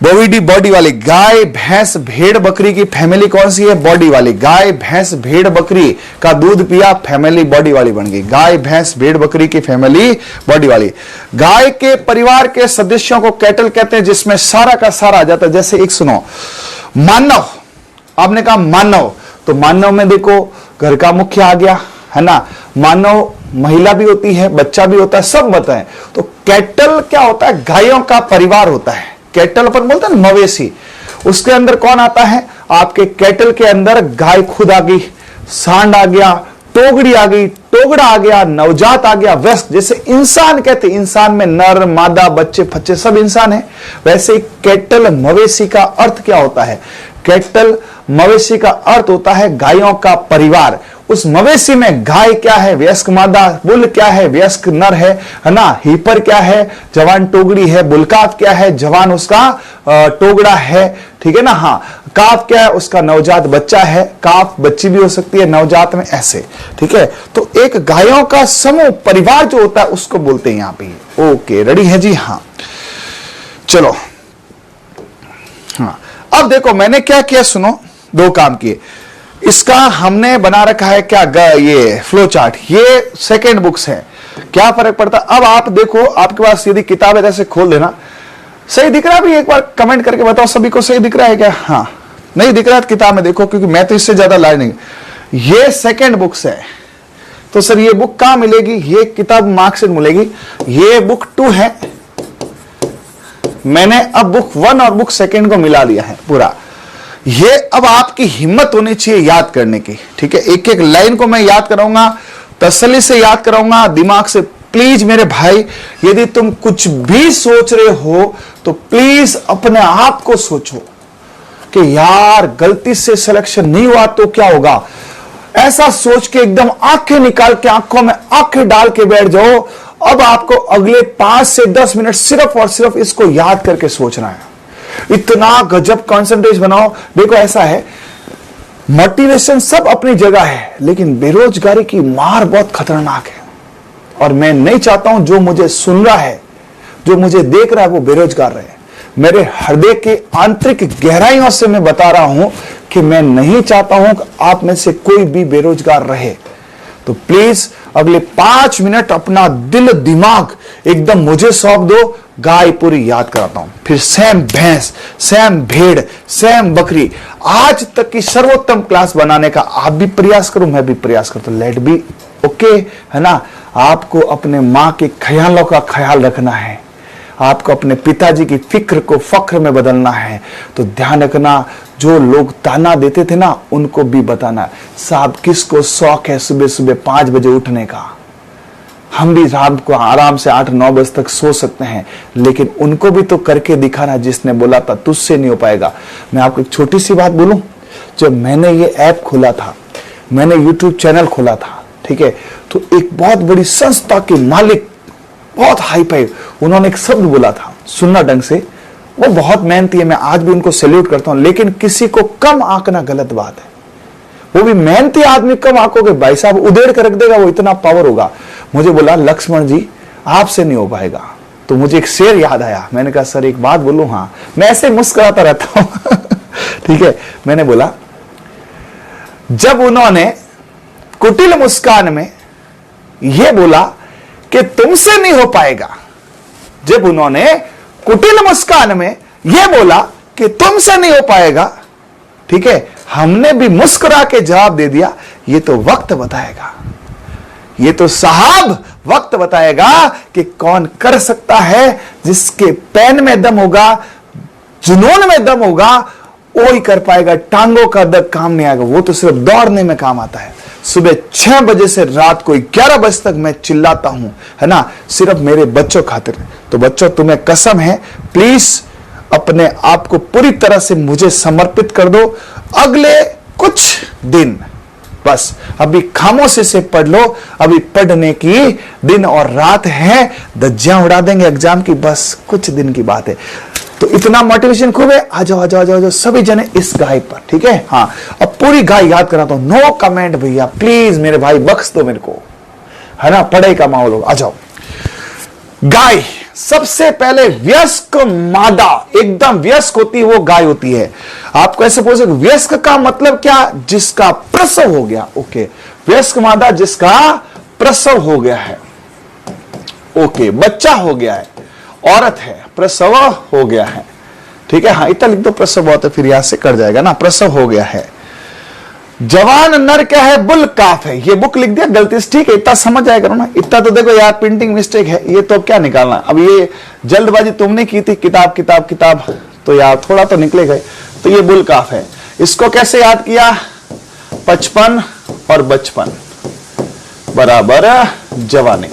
बोविडी बॉडी वाली। गाय भैंस भेड़ बकरी की फैमिली कौन सी है? बॉडी वाली। गाय भैंस भेड़ बकरी का दूध पिया, फैमिली बॉडी वाली बन गई। गाय भैंस भेड़ बकरी की फैमिली बॉडी वाली। गाय के परिवार के सदस्यों को कैटल कहते हैं, जिसमें सारा का सारा आ जाता है। जैसे एक सुनो, मानव, आपने कहा मानव, तो मानव में देखो घर का मुख्य आ गया, है ना। मानव महिला भी होती है, बच्चा भी होता है, सब बताएं। तो कैटल क्या होता है? गायों का परिवार होता है। कैटल अपन बोलते हैं मवेशी, उसके अंदर कौन आता है? आपके कैटल के अंदर गाय खुद आ गई, सांड आ गया, टोगड़ी आ गई, टोगड़ा आ गया, नवजात आ गया, वयस्क। जैसे इंसान कहते, इंसान में नर मादा बच्चे फच्चे सब इंसान है, वैसे कैटल मवेशी का अर्थ क्या होता है? कैटल मवेशी का अर्थ होता है गायों का परिवार। उस मवेशी में गाय क्या है? वयस्क मादा। बुल क्या है? वयस्क नर है ना। हीपर क्या है? जवान टोगड़ी है। बुलकाफ क्या है? जवान उसका टोगड़ा है। ठीक है ना, हाँ। काफ क्या है? उसका नवजात बच्चा है। काफ बच्ची भी हो सकती है नवजात में, ऐसे। ठीक है। तो एक गायों का समूह, परिवार जो होता है उसको बोलते हैं यहां पे। ओके, रेडी है जी? हाँ, चलो। हाँ, अब देखो मैंने क्या किया, सुनो, दो काम किए। इसका हमने बना रखा है क्या, ये फ्लो चार्ट, ये सेकेंड बुक्स है, क्या फर्क पड़ता। अब आप देखो, आपके पास यदि किताब है ऐसे खोल देना, सही दिख रहा है भी, एक बार कमेंट करके बताओ सभी को सही दिख रहा है क्या। हाँ, नहीं दिख रहा है किताब में देखो, क्योंकि मैं तो इससे ज्यादा लाइव नहीं। ये सेकेंड बुक्स है, तो सर ये बुक कहां मिलेगी, ये किताब मार्कशीट मिलेगी, ये बुक 2 है। मैंने अब बुक 1 और बुक 2 को मिला लिया है पूरा। ये अब आपकी हिम्मत होनी चाहिए याद करने की, ठीक है। एक एक लाइन को मैं याद कराऊंगा, तसल्ली से याद कराऊंगा, दिमाग से। प्लीज मेरे भाई, यदि तुम कुछ भी सोच रहे हो तो प्लीज अपने आप को सोचो कि यार गलती से सिलेक्शन नहीं हुआ तो क्या होगा। ऐसा सोच के एकदम आंखें निकाल के, आंखों में आंखें डाल के बैठ जाओ। अब आपको अगले 5 से 10 मिनट सिर्फ और सिर्फ इसको याद करके सोचना है। इतना गजब कॉन्सेंट्रेशन बनाओ। देखो ऐसा है, मोटिवेशन सब अपनी जगह है, लेकिन बेरोजगारी की मार बहुत खतरनाक है। और मैं नहीं चाहता हूं जो मुझे सुन रहा है, जो मुझे देख रहा है, वो बेरोजगार रहे। मेरे हृदय के आंतरिक गहराइयों से मैं बता रहा हूं कि मैं नहीं चाहता हूं कि आप में से कोई भी बेरोजगार रहे। तो प्लीज अगले 5 मिनट अपना दिल दिमाग एकदम मुझे सौंप दो। गाय पूरी याद कराता हूं, फिर सैम भैंस, सैम भेड़, सैम बकरी, आज तक की सर्वोत्तम क्लास बनाने का आप भी प्रयास करो, मैं भी प्रयास करता हूं। लेट बी ओके, है ना। आपको अपने मां के ख्यालों का ख्याल रखना है, आपको अपने पिताजी की फिक्र को फक्र में बदलना है। तो ध्यान रखना, जो लोग ताना देते थे ना, उनको भी बताना, साहब किसको शौक है सुबह सुबह 5 बजे उठने का। हम भी रात को आराम से 8-9 बजे तक सो सकते हैं, लेकिन उनको भी तो करके दिखाना जिसने बोला था तुझसे नहीं हो पाएगा। मैं आपको एक छोटी सी बात बोलूं, जब मैंने ये ऐप खोला था, मैंने यूट्यूब चैनल खोला था, ठीक है, तो एक बहुत बड़ी संस्था के मालिक, बहुत हाई फाई, उन्होंने एक शब्द बोला था, सुनना ढंग से, वो बहुत मेहनती है, मैं आज भी उनको सैल्यूट करता हूं। लेकिन किसी को कम आंकना गलत बात है। वो भी मेहनती आदमी कम आंकोगे, भाई साहब उधेड़ कर रख देगा, वो इतना पावर होगा। मुझे बोला लक्ष्मण जी आपसे नहीं हो पाएगा। तो मुझे एक शेर याद आया, मैंने कहा सर एक बात बोलूं। हाँ, मैं ऐसे मुस्कुराता रहता हूं ठीक है। मैंने बोला, जब उन्होंने कुटिल मुस्कान में यह बोला कि तुमसे नहीं हो पाएगा, जब उन्होंने कुटिल मुस्कान में यह बोला कि तुमसे नहीं हो पाएगा, ठीक है, हमने भी मुस्कुरा के जवाब दे दिया, ये तो वक्त बताएगा, ये तो साहब वक्त बताएगा कि कौन कर सकता है। जिसके पेन में दम होगा, जुनून में दम होगा, वो ही कर पाएगा। टांगों का दर्द काम नहीं आएगा, वो तो सिर्फ दौड़ने में काम आता है। सुबह 6 बजे से रात को 11 बजे तक मैं चिल्लाता हूं, है ना, सिर्फ मेरे बच्चों खातिर। तो बच्चों तुम्हें कसम है, प्लीज अपने आप को पूरी तरह से मुझे समर्पित कर दो। अगले कुछ दिन बस अभी खामोशी से पढ़ लो, अभी पढ़ने की दिन और रात है, धज्जियां उड़ा देंगे एग्जाम की, बस कुछ दिन की बात है। तो इतना मोटिवेशन खूब है, आ जाओ आ जाओ आ जाओ सभी जने इस गाय पर, ठीक है। हाँ, अब पूरी गाय याद कराता हूं, नो कमेंट भैया, प्लीज मेरे भाई बख्श दो मेरे को, है ना, पढ़ाई का माहौल होगा। आ जाओ। गाय सबसे पहले वयस्क मादा, एकदम वयस्क होती है वो गाय होती है। आपको ऐसे बोल सकते, वयस्क का मतलब क्या, जिसका प्रसव हो गया। ओके, वयस्क मादा जिसका प्रसव हो गया है, ओके, बच्चा हो गया है, औरत है, प्रसव हो गया है, ठीक है। हाँ, इतना लिख दो, प्रसव होता है, फिर यहां से कट जाएगा ना, प्रसव हो गया है। जवान नर क्या है, बुल काफ है। ये बुक लिख दिया गलती से, ठीक है, इतना समझ जाया करो ना। इतना तो देखो यार प्रिंटिंग मिस्टेक है, ये तो क्या निकालना। अब ये जल्दबाजी तुमने की थी, किताब किताब किताब, तो यार थोड़ा तो निकलेगा। तो ये बुल काफ है, इसको कैसे याद किया, 55 और बचपन बराबर जवानी,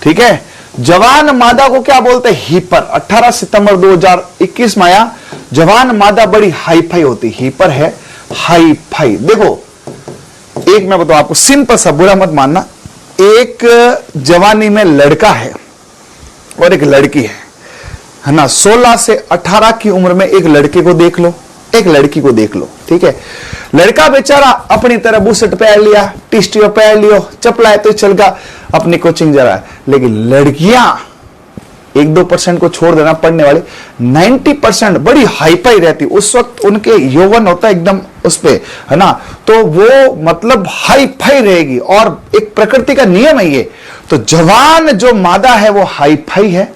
ठीक है। जवान मादा को क्या बोलते हैं, हीपर। 18 सितंबर 2021 में आया। जवान मादा बड़ी हाई फाई होती, हीपर है, हाई फाई। देखो एक मैं बताऊं आपको, सिंपल सा, बुरा मत मानना। एक जवानी में लड़का है और एक लड़की है ना। 16 से 18 की उम्र में एक लड़के को देख लो, एक लड़की को देख लो, ठीक है। लड़का बेचारा अपनी तरह बूसट पहन लिया, टिस्टियो पहन लियो, चपला है तो चल गया अपनी कोचिंग जरा। लेकिन लड़कियां 1-2% को छोड़ देना पढ़ने वाले, 90% बड़ी हाईफाई रहती। उस वक्त उनके यौवन होता है एकदम उस पे, है ना, तो वो मतलब हाईफाई रहेगी और एक प्रकृति का नियम है ये। तो जवान जो मादा है वो हाईफाई है,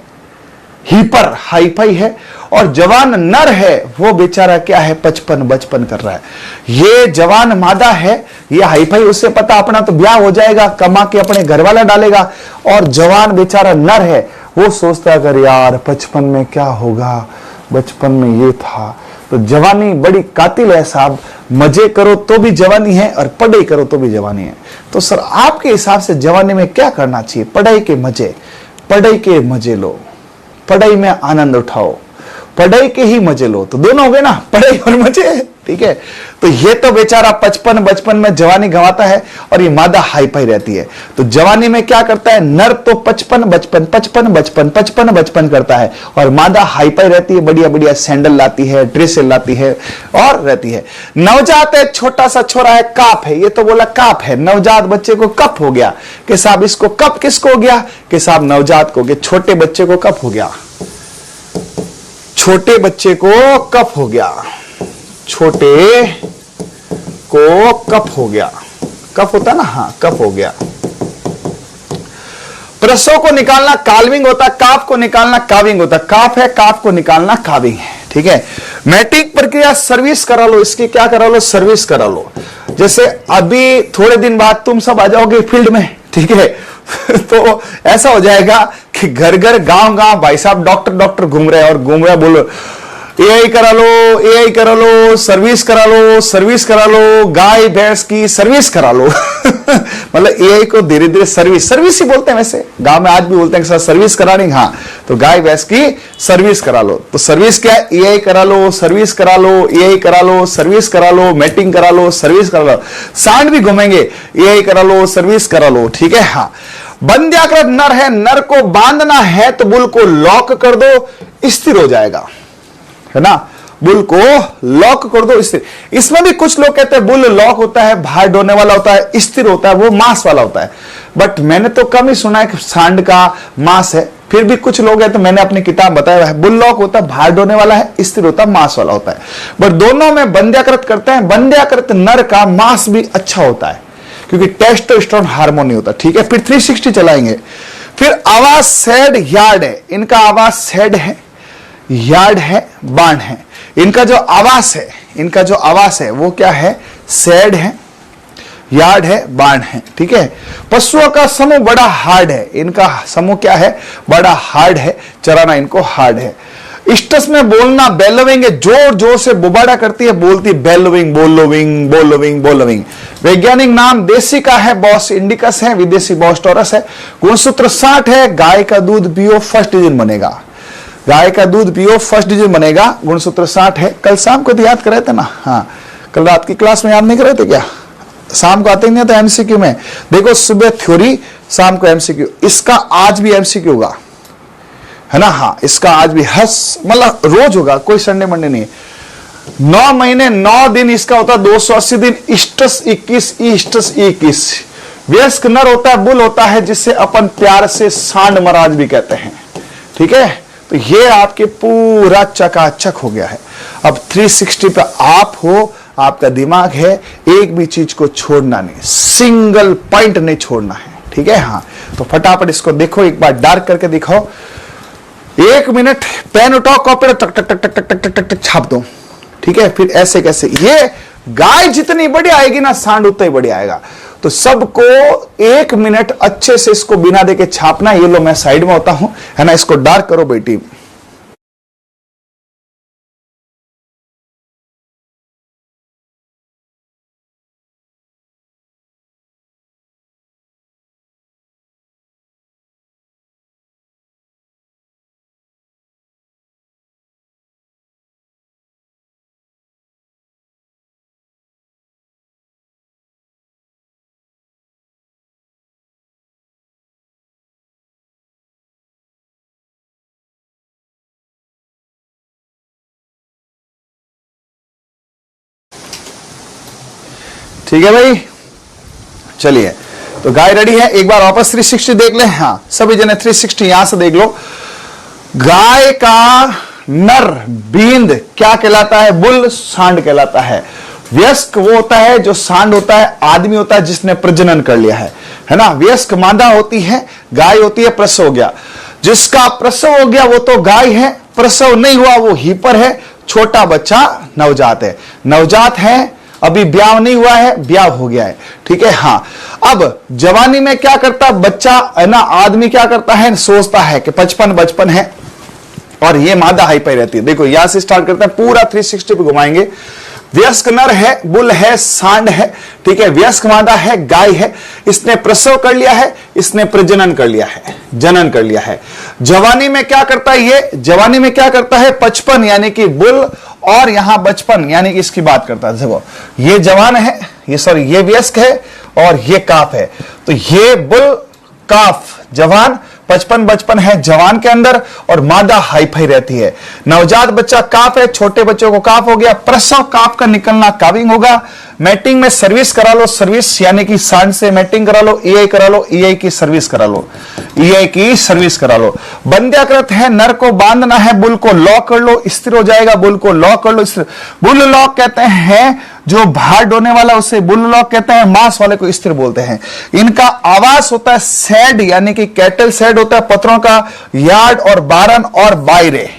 हिपर हाईफाई है, और जवान नर है वो बेचारा क्या है, बचपन कर रहा है। ये जवान मादा है, ये हाईफाई, उससे पता अपना तो ब्याह हो जाएगा, कमा के अपने घर वाला डालेगा, और जवान बेचारा नर है वो सोचता है अगर यार बचपन में क्या होगा, बचपन में ये था। तो जवानी बड़ी कातिल है साहब, मजे करो तो भी जवानी है और पढ़ाई करो तो भी जवानी है। तो सर आपके हिसाब से जवानी में क्या करना चाहिए? पढ़ाई के मजे लो, पढ़ाई में आनंद उठाओ, पढ़ाई के ही मजे लो। तो दोनों हो गए ना, पढ़ाई और मजे, ठीक है। तो ये तो बेचारा बचपन में जवानी गंवाता है और ये मादा हाईफाई रहती है। तो जवानी में क्या करता है, नर तो बचपन करता है, और मादा हाईफाई रहती है, बढ़िया बढ़िया सैंडल लाती है, ड्रेसें लाती है और रहती है। नवजात है, छोटा सा छोरा है, काप है, ये तो बोला काप है, नवजात बच्चे को कप हो गया कि साहब इसको कप किसको हो गया कि साहब नवजात को, कि छोटे बच्चे को कप हो गया, छोटे बच्चे को कप हो गया, छोटे को कप हो गया, कप होता ना, हाँ कप हो गया। प्रसव को निकालना काल्विंग होता, काप को निकालना काविंग होता, काप है, काप को निकालना काविंग है, ठीक है। मैट्रिक प्रक्रिया सर्विस करा लो, इसकी क्या करा लो, सर्विस करा लो। जैसे अभी थोड़े दिन बाद तुम सब आ जाओगे फील्ड में, ठीक है तो ऐसा हो जाएगा कि घर घर गांव गांव भाई साहब डॉक्टर घूम रहे हैं और घूम रहे, बोलो एआई करा लो, सर्विस करा लो, गाय भैंस की सर्विस करा लो मतलब एआई को धीरे धीरे सर्विस ही बोलते हैं, वैसे गांव में आज भी बोलते हैं कि सर्विस करानी, हाँ तो गाय भैंस की सर्विस करा लो। तो सर्विस क्या है, एआई करा लो, सर्विस करा लो, एआई करा लो, सर्विस करा लो, मैटिंग करा लो, सर्विस करा लो, सांड भी घूमेंगे, एआई करा लो, सर्विस करा लो, ठीक है। हाँ, बंध्याकृत नर है, नर को बांधना है तो बुल को लॉक कर दो, स्थिर हो जाएगा, है ना, बुल को लॉक कर दो स्थिर। इसमें भी कुछ लोग कहते हैं बुल लॉक होता है, बाहर डोने वाला होता है, स्थिर होता है, वो मांस वाला होता है, बट मैंने तो कम ही सुना है कि सांड का मांस है। फिर भी कुछ लोग हैं, तो मैंने अपनी किताब बताया है, बुल लॉक होता है, बाहर डोने वाला है, स्थिर होता है, मांस वाला होता है, बट दोनों में बंध्याकृत करते हैं। बंध्याकृत नर का मांस भी अच्छा होता है क्योंकि टेस्टोस्टेरोन हार्मोन नहीं होता, ठीक है। फिर 360 चलाएंगे। फिर आवाज सेड यार्ड है, इनका आवाज सेड है, यार्ड है, बाण है। इनका जो आवास है वो क्या है, सेड है, यार्ड है, बाण है, ठीक है। पशुओं का समूह बड़ा हार्ड है, इनका समूह क्या है, बड़ा हार्ड है, चराना इनको हार्ड है। इस्टस में बोलना बेलोविंग है, जोर जोर से बुबाड़ा करती है, बोलती बेलोविंग, बोलोविंग। वैज्ञानिक नाम देसी का है बॉस इंडिकस है, विदेशी बॉस टॉरस है। गुणसूत्र 60 है, गाय का दूध पियो फर्स्ट डिवीजन बनेगा, गाय का दूध पियो फर्स्ट डिवीजन बनेगा। गुणसूत्र 60 है। कल शाम को तो याद करे थे ना, हाँ कल रात की क्लास में याद नहीं करे थे क्या, शाम को आते ही नहीं था एमसीक्यू में, देखो सुबह थ्योरी शाम को एमसीक्यू, इसका आज भी एमसीक्यू होगा, है ना, हाँ इसका आज भी मतलब रोज होगा, कोई संडे मंडे नहीं। 9 महीने 9 दिन इसका होता है 280 दिन। इष्टस 21, ईष्टस 21। वयस्क नर होता है, बुल होता है, जिससे अपन प्यार से सांड महाराज भी कहते हैं, ठीक है। तो ये आपके पूरा चकाचक हो गया है। अब 360 पे आप हो, आपका दिमाग है, एक भी चीज को छोड़ना नहीं, सिंगल पॉइंट नहीं छोड़ना है, ठीक है। हाँ तो फटाफट इसको देखो, एक बार डार्क करके दिखाओ, 1 मिनट, पेन उठाओ, कॉपी टक टक टक टक टक टक टक छाप दो, ठीक है। फिर ऐसे कैसे, ये गाय जितनी बड़ी आएगी ना, सांड उतना ही बड़ी आएगा। तो सबको 1 मिनट अच्छे से इसको बिना देके छापना। ये लो मैं साइड में होता हूं, है ना, इसको डार्क करो बेटी। ठीक है भाई, चलिए तो गाय रेडी है। एक बार वापस 360 देख ले, हाँ सभी जने 360 यहां से देख लो। गाय का नर बींद क्या कहलाता है? बुल, सांड कहलाता है। वयस्क वो होता है जो सांड होता है, आदमी होता है जिसने प्रजनन कर लिया है ना। वयस्क मादा होती है, गाय होती है, प्रसव हो गया। जिसका प्रसव हो गया वो तो गाय है, प्रसव नहीं हुआ वो हीपर है, छोटा बच्चा नवजात है। नवजात है, अभी ब्याह नहीं हुआ है, ब्याह हो गया है, ठीक है। हाँ, अब जवानी में क्या करता बच्चा है ना, आदमी क्या करता है, सोचता है कि 55 है और ये मादा हाई पाई रहती है। देखो यहां से स्टार्ट करते हैं, पूरा 360 पे घुमाएंगे। वयस्क नर है, बुल है, सांड है, ठीक है। वयस्क मादा है, गाय है, इसने प्रसव कर लिया है, इसने प्रजनन कर लिया है, जनन कर लिया है। जवानी में क्या करता है ये? जवानी में क्या करता है? 55 यानी कि बुल, और यहां 55 यानी कि इसकी बात करता है। देखो ये जवान है, ये सॉरी ये वयस्क है और ये काफ है। तो ये बुल, काफ, जवान, 55 है जवान के अंदर, और मादा हाईफाई रहती है। नवजात बच्चा काफ है, छोटे बच्चों को काफ हो गया, प्रसव काफ का निकलना काविंग होगा। मैटिंग में सर्विस करा लो, सर्विस यानी कि सांड से मैटिंग करा लो, ईआई करा लो, ईआई की सर्विस करा लो, ईआई की सर्विस करा लो। बंध्याकृत है, नर को बांधना है, बुल को लॉक कर लो, स्थिर हो जाएगा, बुल को लॉक कर लो, स्थिर। बुल लॉक कहते हैं जो भार ढोने वाला उसे बुल लॉक कहते हैं, मांस वाले को स्थिर बोलते हैं। इनका आवास होता है सैड यानी कि कैटल सैड होता है, पत्रों का यार्ड और बारन और बायरे।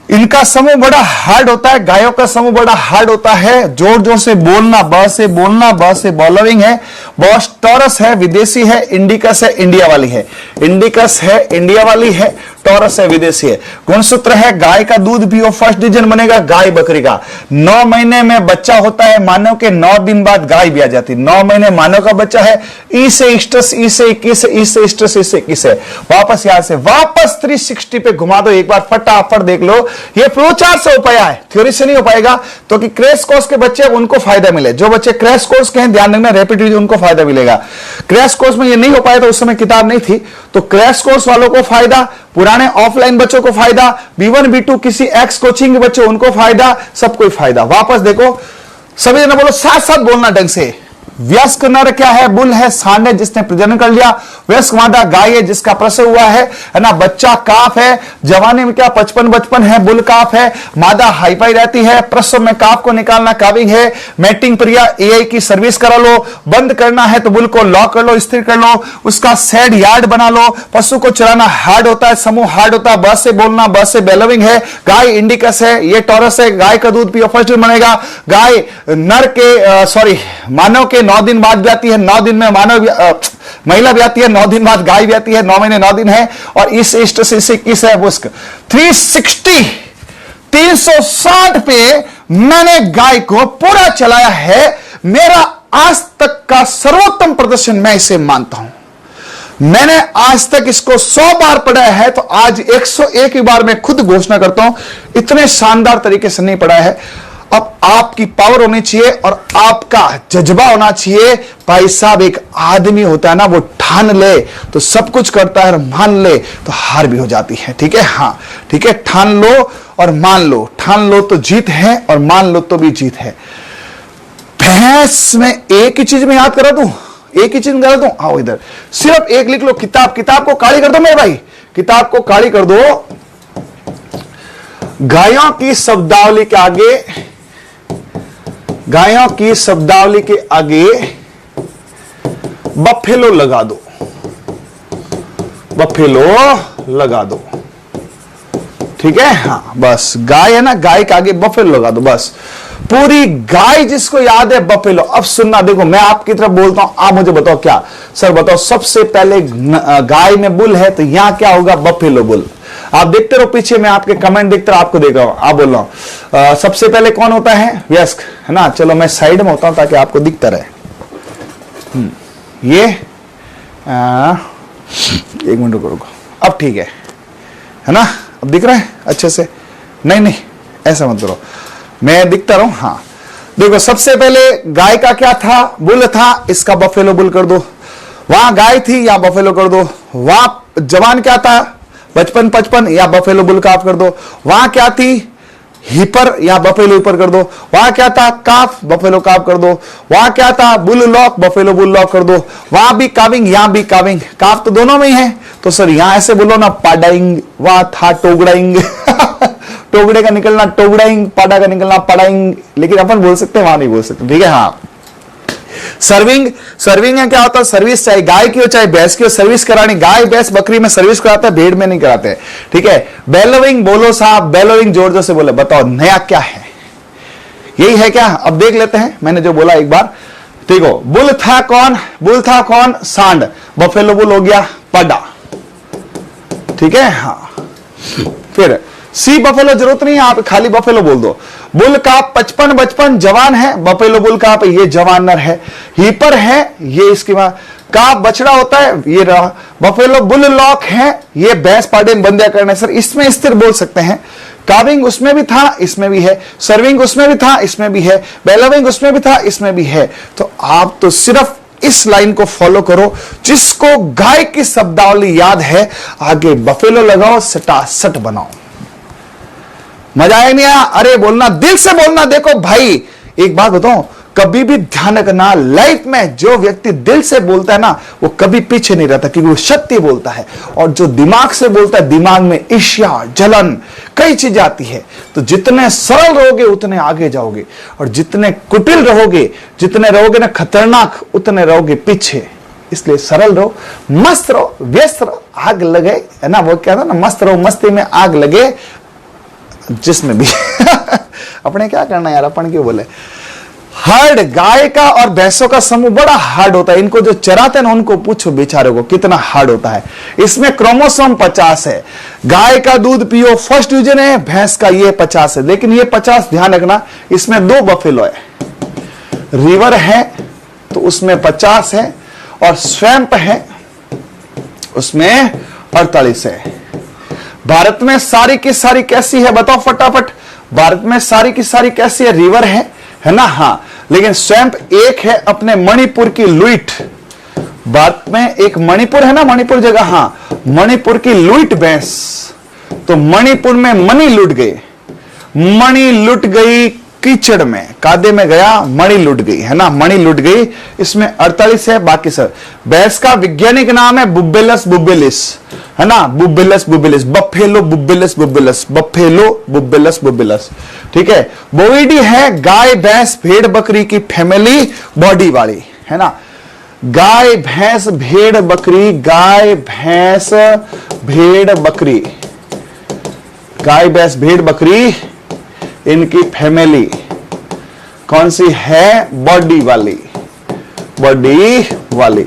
इनका समूह बड़ा हार्ड होता है, गायों का समूह बड़ा हार्ड होता है। जोर जोर से बोलना, ब से बोलना, ब से बॉलोइंग है। बॉस टॉरस है, विदेशी है। इंडिकस है, इंडिया वाली है। इंडिकस है, इंडिया वाली है। टॉरस है, विदेशी है। गुणसूत्र है, गाय का दूध भी फर्स्ट डिवीजन बनेगा, गाय बकरी का। 9 महीने में बच्चा होता है मानव के, 9 दिन बाद गाय भी आ जाती है। 9 महीने मानव का बच्चा है। ई से इष्टस, ई से 21, ई से इष्टस, ई से 21 है। वापस यहां से वापस 360 पे घुमा दो एक बार, फटाफट देख लो। ये फ्लोचार्ट से हो पाया है, थ्योरी से नहीं हो पाएगा, तो कि क्रैश कोर्स के बच्चे उनको फायदा मिले। जो बच्चे क्रैश कोर्स के हैं ध्यान रखना, रैपिड रिवीजन उनको फायदा मिलेगा। क्रैश कोर्स में ये नहीं हो पाया था, उस समय किताब नहीं थी, तो क्रैश कोर्स वालों को फायदा, पुराने ऑफलाइन बच्चों को फायदा, B1 B2 किसी एक्स कोचिंग के बच्चे उनको फायदा, सबको फायदा। वापस देखो, सभी जना बोलो, साथ साथ बोलना ढंग से। वयस्क नर क्या है? बुल है, सांड है जिसने प्रजनन कर लिया। वयस्क मादा गाय है जिसका प्रसव हुआ है ना। बच्चा काफ है। जवानी में क्या 55 है, बुल काफ है, मादा हाईफाई रहती है। प्रसव में काफ को निकालना काविंग है। मैटिंग प्रिया, एआई की सर्विस करा लो। बंद करना है तो बुल को लॉक कर लो, स्थिर कर लो, उसका सेड यार्ड बना लो। पशु को चलाना हार्ड होता है, समूह हार्ड होता है। बस से बोलना, बस से बेलोविंग है। गाय इंडिकस है, ये टॉरस है, गाय का दूध भी फर्स्ट बनेगा। गाय नर के सॉरी मानव के 9 दिन बाद भी आती है। 9 दिन में मानव महिला भी आती है, 9 दिन बाद गाय भी आती है। 9 महीने 9 दिन है, और इस इष्ट से 21 है। 360 पे मैंने गाय को पूरा चलाया है। मेरा आज तक का सर्वोत्तम प्रदर्शन मैं इसे मानता हूं। मैंने आज तक इसको 100 बार पढ़ा है, तो आज 101 बार मैं खुद घोषणा करता हूं, इतने शानदार तरीके से नहीं पढ़ा है। अब आपकी पावर होनी चाहिए और आपका जज्बा होना चाहिए। भाई साहब, एक आदमी होता है ना, वो ठान ले तो सब कुछ करता है, और मान ले तो हार भी हो जाती है। ठीक है, हाँ ठीक है, ठान लो और मान लो। ठान लो तो जीत है, और मान लो तो भी जीत है। भैंस में एक ही चीज में याद करा दूं, एक ही चीज करा दूं। आओ इधर, सिर्फ एक लिख लो, किताब। किताब को काली कर दो मेरे भाई, किताब को काली कर दो। गायों की शब्दावली के आगे, गायों की शब्दावली के आगे बफेलो लगा दो, बफेलो लगा दो। ठीक है, हाँ बस गाय है ना, गाय के आगे बफेलो लगा दो बस। पूरी गाय जिसको याद है बफेलो। अब सुनना, देखो मैं आपकी तरफ बोलता हूं, आप मुझे बताओ क्या सर बताओ, सबसे पहले गाय में बुल है तो यहां क्या होगा? Buffalo bull. आप देखते रहो पीछे, मैं आपके कमेंट देखते रहो, आपको देख रहा हूं। आप बोल रहा हूं सबसे पहले कौन होता है? वयस्क, है ना। चलो मैं साइड में होता हूं ताकि आपको दिखता रहे। ये एक मिनट रुको, अब ठीक है ना? अब दिख रहा है अच्छे से? नहीं ऐसा मत करो, मैं दिखता रहूं। हाँ देखो, सबसे पहले गाय का क्या था? बुल था, इसका बफेलो बुल कर दो। वहां गाय थी, या बफेलो कर दो। वहां जवान क्या था? 55 या बफेलो बुल काफ कर दो। वहां क्या थी? हीपर या बफेलो हीपर कर दो। वहां क्या था, काफ, बफेलो काफ कर दो। वहां क्या था, bull lock, buffalo bull lock कर दो। वहां भी काविंग, यहां भी काविंग, काफ तो दोनों में ही है। तो सर यहां ऐसे बोलो ना, पाडाइंग, वहां था टोगड़ाइंग टोगड़े का निकलना टोगड़ाइंग, पाडा का निकलना पड़ाइंग, लेकिन अपन बोल सकते हैं, वहां नहीं बोल सकते। ठीक है, हाँ। सर्विंग, सर्विंग में क्या होता है, सर्विस, चाहे गाय की हो चाहे भैंस की हो, सर्विस करानी। गाय भैंस बकरी में सर्विस कराते हैं, भेड़ में नहीं कराते। ठीक है, बेलोविंग बोलो साहब, बेलोविंग जोर जोर से बोले, बताओ नया क्या है, यही है क्या? अब देख लेते हैं, मैंने जो बोला एक बार, ठीक हो। बुल था कौन, बुल था कौन, सांड, बफेलो बुल हो गया पडा। ठीक है, हाँ। फिर सी बफेलो जरूरत नहीं है, आप खाली बफेलो बोल दो। बुल का 55 55 जवान है, बफेलो बुल का ये जवान नर है। हीपर है, ये इसके बाद का बछड़ा होता है, ये रहा। बफेलो बुल लॉक है, ये भैंस पाडे में बंदिया करने। सर इसमें स्थिर बोल सकते हैं। काविंग उसमें भी था, इसमें भी है। सर्विंग उसमें भी था, इसमें भी है। बेलोविंग उसमें भी था, इसमें भी है। तो आप तो सिर्फ इस लाइन को फॉलो करो। जिसको गाय की शब्दावली याद है, आगे बफेलो लगाओ, सटा सट बनाओ। मजा आया नहीं आया? अरे बोलना, दिल से बोलना। देखो भाई, एक बात बताओ, कभी भी ध्यान रखना, लाइफ में जो व्यक्ति दिल से बोलता है ना, वो कभी पीछे नहीं रहता, क्योंकि वो सत्य बोलता है। और जो दिमाग से बोलता है, दिमाग में ईर्ष्या, जलन, कई चीजें आती है। तो जितने सरल रहोगे उतने आगे जाओगे, और जितने कुटिल रहोगे, जितने रहोगे ना खतरनाक, उतने रहोगे पीछे। इसलिए सरल रहो, मस्त रहो, व्यस्त रहो, आग लगे, है ना, वो क्या था ना, मस्त रहो, मस्ती में आग लगे जिसमें भी अपने क्या करना यार, अपन क्यों बोले। हार्ड, गाय का और भैंसों का समूह बड़ा हार्ड होता है। इनको जो चराते हैं ना, उनको पूछो बेचारों को कितना हार्ड होता है। इसमें क्रोमोसोम 50 है। गाय का दूध पियो फर्स्ट डिवीजन है, भैंस का ये 50 है। लेकिन ये 50 ध्यान रखना, इसमें 2 बफेलो है। रिवर है तो उसमें 50 है, और स्वैम्प है उसमें 48 है। भारत में सारी की सारी कैसी है, बताओ फटाफट। भारत में सारी की सारी कैसी है, रिवर है ना, हाँ। लेकिन स्वैम्प एक है अपने मणिपुर की लुइट। भारत में एक मणिपुर है ना, मणिपुर जगह, हाँ, मणिपुर की लुइट भैंस। तो मणिपुर में मणि लुट गए, मणि लुट गई कीचड़ में, कादे में गया, मणि लुट गई, है ना, मणि लुट गई। इसमें 48 है। बाकी सर, भैंस का वैज्ञानिक नाम है बुब्बेलस बुब्बेलिस, है ना, बुब्बेलस बुब्बेलिस, बफेलो बुब्बेलस बुब्बेलस, बफेलो बुब्बेलस बुब्बेलस। ठीक है। बोविडी है गाय भैंस भेड़ बकरी की फैमिली बॉडी वाली, है ना। गाय भैंस भेड़ बकरी, गाय भैंस भेड़ बकरी, गाय भैंस भेड़ बकरी, इनकी फैमिली कौन सी है, बॉडी वाली, बॉडी वाली।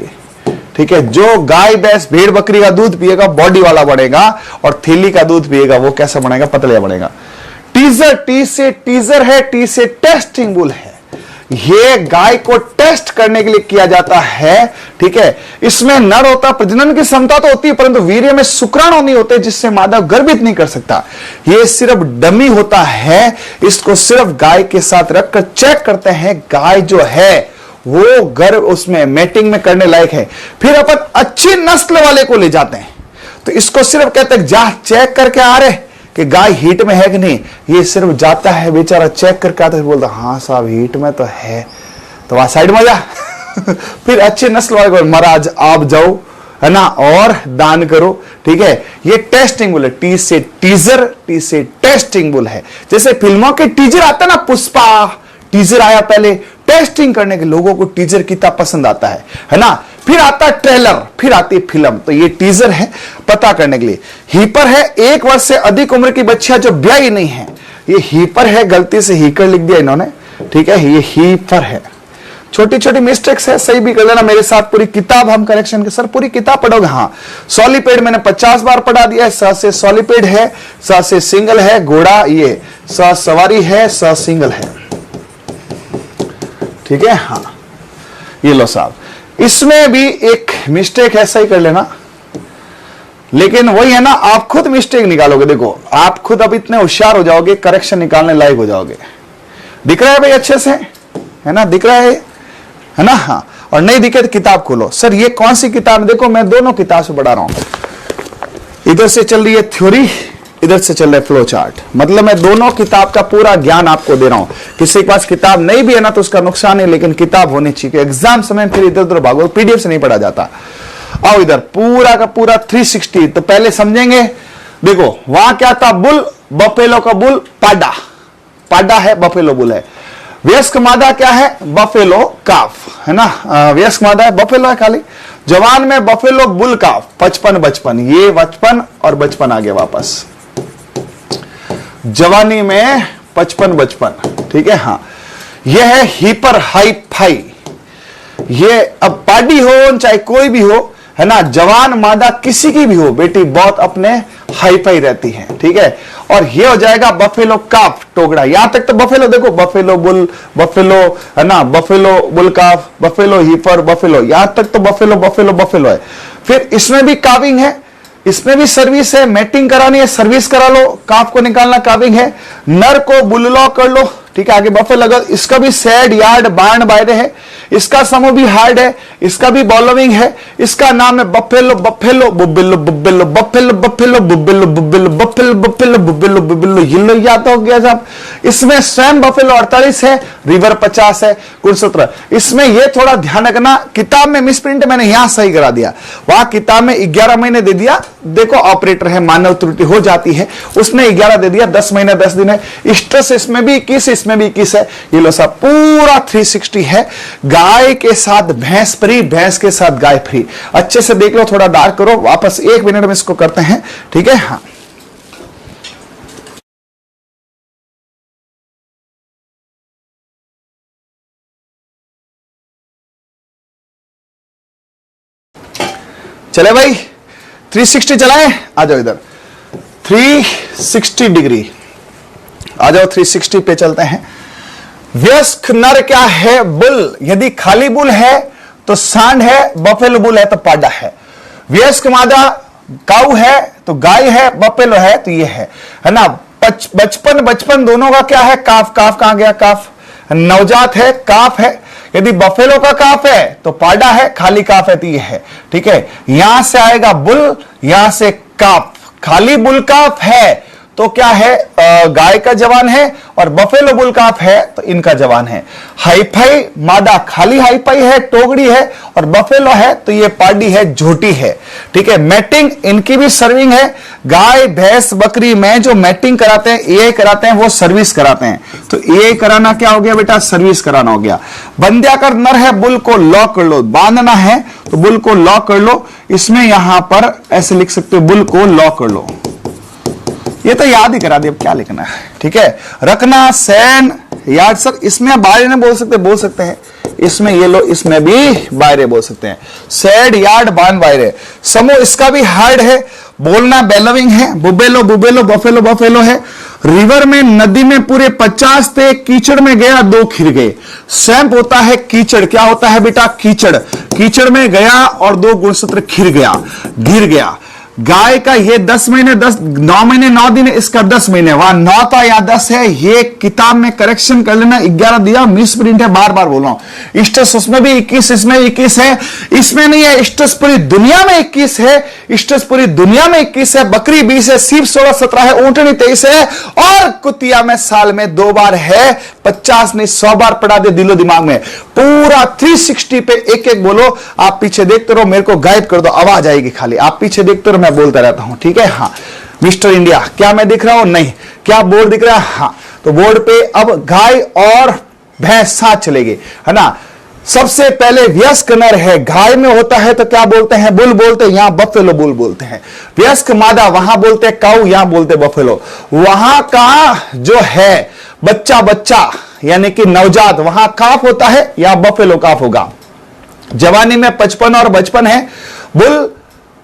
ठीक है। जो गाय भैंस भेड़ बकरी का दूध पिएगा बॉडी वाला बनेगा, और थैली का दूध पिएगा वो कैसा बनेगा, पतला बनेगा। टीजर, टी से टीजर है, टी से टेस्टिंग बुल है। ये गाय को टेस्ट करने के लिए किया जाता है। ठीक है। इसमें नर होता, प्रजनन की क्षमता तो होती है, परंतु वीर्य में शुक्राणु नहीं होते, जिससे मादा गर्भित नहीं कर सकता। ये सिर्फ डमी होता है। इसको सिर्फ गाय के साथ रखकर चेक करते हैं, गाय जो है वो गर्भ उसमें मैटिंग में करने लायक है। फिर अपन अच्छी नस्ल वाले को ले जाते हैं, तो इसको सिर्फ कहते हैं जा चेक करके आ रहे कि गाय हीट में है कि नहीं। ये सिर्फ जाता है बेचारा, चेक करके आता है, बोलता हाँ साहब हीट में तो है, तो वहां साइड में जा फिर अच्छे नस्ल वाले को महाराज आप जाओ, है ना, और दान करो। ठीक है। ये टेस्टिंग बुल है। टी से टीजर, टी से टेस्टिंग बुल है। जैसे फिल्मों के टीजर आते हैं ना, पुष्पा टीजर आया पहले, टेस्टिंग करने के लोगों को टीजर कितना पसंद आता है ना। फिर आता है ट्रेलर, फिर आती है फिल्म। तो ये टीजर है पता करने के लिए। हीपर है 1 वर्ष से अधिक उम्र की बच्चियां जो ब्याही नहीं है, ये हीपर है, गलती से हीकर लिख दिया इन्होंने। ठीक है। ये हीपर है। छोटी छोटी मिस्टेक्स है, सही भी कर लेना। मेरे साथ पूरी किताब हम करेक्शन के, सर पूरी किताब पढ़ोगे, हाँ। सॉलिपेड मैंने 50 बार पढ़ा दिया है। स से सॉलिपेड है, स से सिंगल है, घोड़ा, ये स सवारी है, स सिंगल है। ठीक है। हाँ, ये लो साहब, इसमें भी एक मिस्टेक है, सही कर लेना। लेकिन वही है ना, आप खुद मिस्टेक निकालोगे। देखो आप खुद अब इतने होशियार हो जाओगे, करेक्शन निकालने लायक हो जाओगे। दिख रहा है भाई अच्छे से, है ना, दिख रहा है ना, हाँ। और नहीं दिखे तो किताब खोलो। सर ये कौन सी किताब, देखो मैं दोनों किताब से पढ़ा रहा हूं। इधर से चल रही है थ्योरी, इधर से चल रहा है फ्लो चार्ट। मतलब मैं दोनों किताब का पूरा ज्ञान आपको दे रहा हूं। किसी के पास किताब नहीं भी है ना तो उसका नुकसान है, लेकिन किताब होनी चाहिए। एग्जाम समय फिर इधर उधर भागो, पीडीएफ से नहीं पढ़ा जाता। आओ इधर पूरा का पूरा 360। तो पहले समझेंगे, देखो वहां क्या था, बुल बफेलो का बुल पाडा, पाडा है बफेलो बुल है। वयस्क मादा क्या है, बफेलो काफ है ना, वयस्क मादा है बफेलो है खाली। जवान में बफेलो बुल काफ, 55 55, ये 55 और 55 आ गया वापस। जवानी में 55 55, ठीक है। हाँ, यह है हिपर हाइफाई। ये अब पाडी हो चाहे कोई भी हो है ना, जवान मादा किसी की भी हो बेटी, बहुत अपने हाईफाई रहती है, ठीक है। और ये हो जाएगा बफेलो काफ, टोगड़ा। यहां तक तो बफेलो देखो, बफेलो बुल, बफेलो है ना, बफेलो बुल काफ, बफेलो हीपर, बफेलो, यहां तक तो बफेलो बफेलो बफेलो है। फिर इसमें भी काविंग है, इसमें भी सर्विस है, मैटिंग करानी है सर्विस करा लो, काफ को निकालना काविंग है। नर को बुललॉ कर लो, ठीक है। आगे बफेलो अगर इसका भी सैड यार्ड बाण बायरे है, इसका समूह भी हार्ड है, इसका भी बॉलोविंग है। इसका नाम है buffalo buffalo buffalo buffalo, buffalo buffalo buffalo buffalo, buffalo buffalo buffalo buffalo, ये याद हो गया साहब। इसमें स्वयं बफेलो 48 है, रिवर 50 है, कुल 17। इसमें ये थोड़ा ध्यान रखना, किताब में मिसप्रिंट मैंने यहां सही करा दिया, वहां किताब में 11 महीने दे दिया। देखो ऑपरेटर है, मानव त्रुटि हो जाती है, उसने 11 दे दिया, 10 महीने 10 दिन है। स्ट्रेस इसमें भी 21, इसमें भी 21 है। ये लो साहब पूरा 360 है। गाय के साथ भैंस फ्री, भैंस के साथ गाय फ्री। अच्छे से देख लो, थोड़ा डार्क करो, वापस 1 मिनट में इसको करते हैं, ठीक है। हाँ, चले भाई 360 चलाएं, आ जाओ इधर 360 डिग्री, आ जाओ 360 पे चलते हैं। वयस्क नर क्या है, बुल। यदि खाली बुल है तो सांड है, बफेलो बुल है तो पाडा है। वयस्क मादा काऊ है तो गाय है, बफेलो है तो ये है ना। 55 55 दोनों का क्या है, काफ। काफ कहां गया, काफ नवजात है, काफ है। यदि बफेलो का काफ है तो पाडा है, खाली काफ है तो ये है, ठीक है। यहां से आएगा बुल, यहां से काफ। खाली बुल काफ है तो क्या है, गाय का जवान है, और बफेलो बुल काफ है तो इनका जवान है। हाईफाई मादा खाली हाईफाई है, टोगड़ी है, और बफेलो है तो ये पाडी है, झोटी है, ठीक है। मैटिंग इनकी भी सर्विंग है। गाय भैंस बकरी में जो मैटिंग कराते हैं, ए कराते हैं, वो सर्विस कराते हैं। तो ए कराना क्या हो गया बेटा, सर्विस कराना हो गया। बंध्याकर नर है, बुल को लॉक कर लो, बांधना है तो बुल को लॉक कर लो। इसमें यहां पर ऐसे लिख सकते हो, बुल को लॉक कर लो। ये तो याद ही करा दिया, अब क्या लिखना है, ठीक है। रखना सैन यार्ड, सर इसमें बायरे ने बोल सकते हैं, इसमें ये लो, इसमें भी बायरे बोल सकते हैं। सैड यार्ड बान बायरे। समूह इसका भी हार्ड है, बोलना बेलोविंग है, बुबेलो बुबेलो, बफेलो बफेलो है। रिवर में नदी में पूरे 50 थे, कीचड़ में गया 2 खिर गए। सैंप होता है कीचड़, क्या होता है बेटा, कीचड़। कीचड़ में गया और 2 गुणसूत्र खिर गया, गिर गया। गाय का ये 10 महीने 9 महीने 9 दिन है, इसका 10 महीने, वहां 9 था या 10 है, ये किताब में करेक्शन कर लेना, 11 दिया, मिस प्रिंट है, बार बार बोल रहा हूं। स्टेस उसमें भी 21, इसमें 21 है, इसमें नहीं है। स्टेस पूरी दुनिया में 21 है, स्टेस पूरी दुनिया में 21 है। बकरी 20 है, सीप 16 17 है, ऊंटनी 23 है, और कुतिया में साल में 2 बार है। 50 नहीं 100 बार पढ़ा दे दिलो दिमाग में। पूरा 360 पे एक एक बोलो। आप पीछे देखते रहो, मेरे को गाइड कर दो, आवाज आएगी खाली, आप पीछे देखते रहो, मैं बोलता रहता हूं, ठीक है। हाँ, मिस्टर इंडिया क्या मैं दिख रहा हूं, नहीं, क्या बोर्ड दिख रहा है, हाँ। तो बोर्ड पे अब गाय और भैंस साथ चलेगी, है ना। सबसे पहले वयस्क नर है, गाय में होता है तो क्या बोलते हैं, बुल बोलते हैं, यहां बफेलो बुल बोलते हैं। वयस्क मादा वहां बोलते हैं काऊ, यहां बोलते बफेलो। वहां का जो है बच्चा यानी कि नवजात, वहां काफ होता है या बफेलो काफ होगा। जवानी में 55 और 55 है। बुल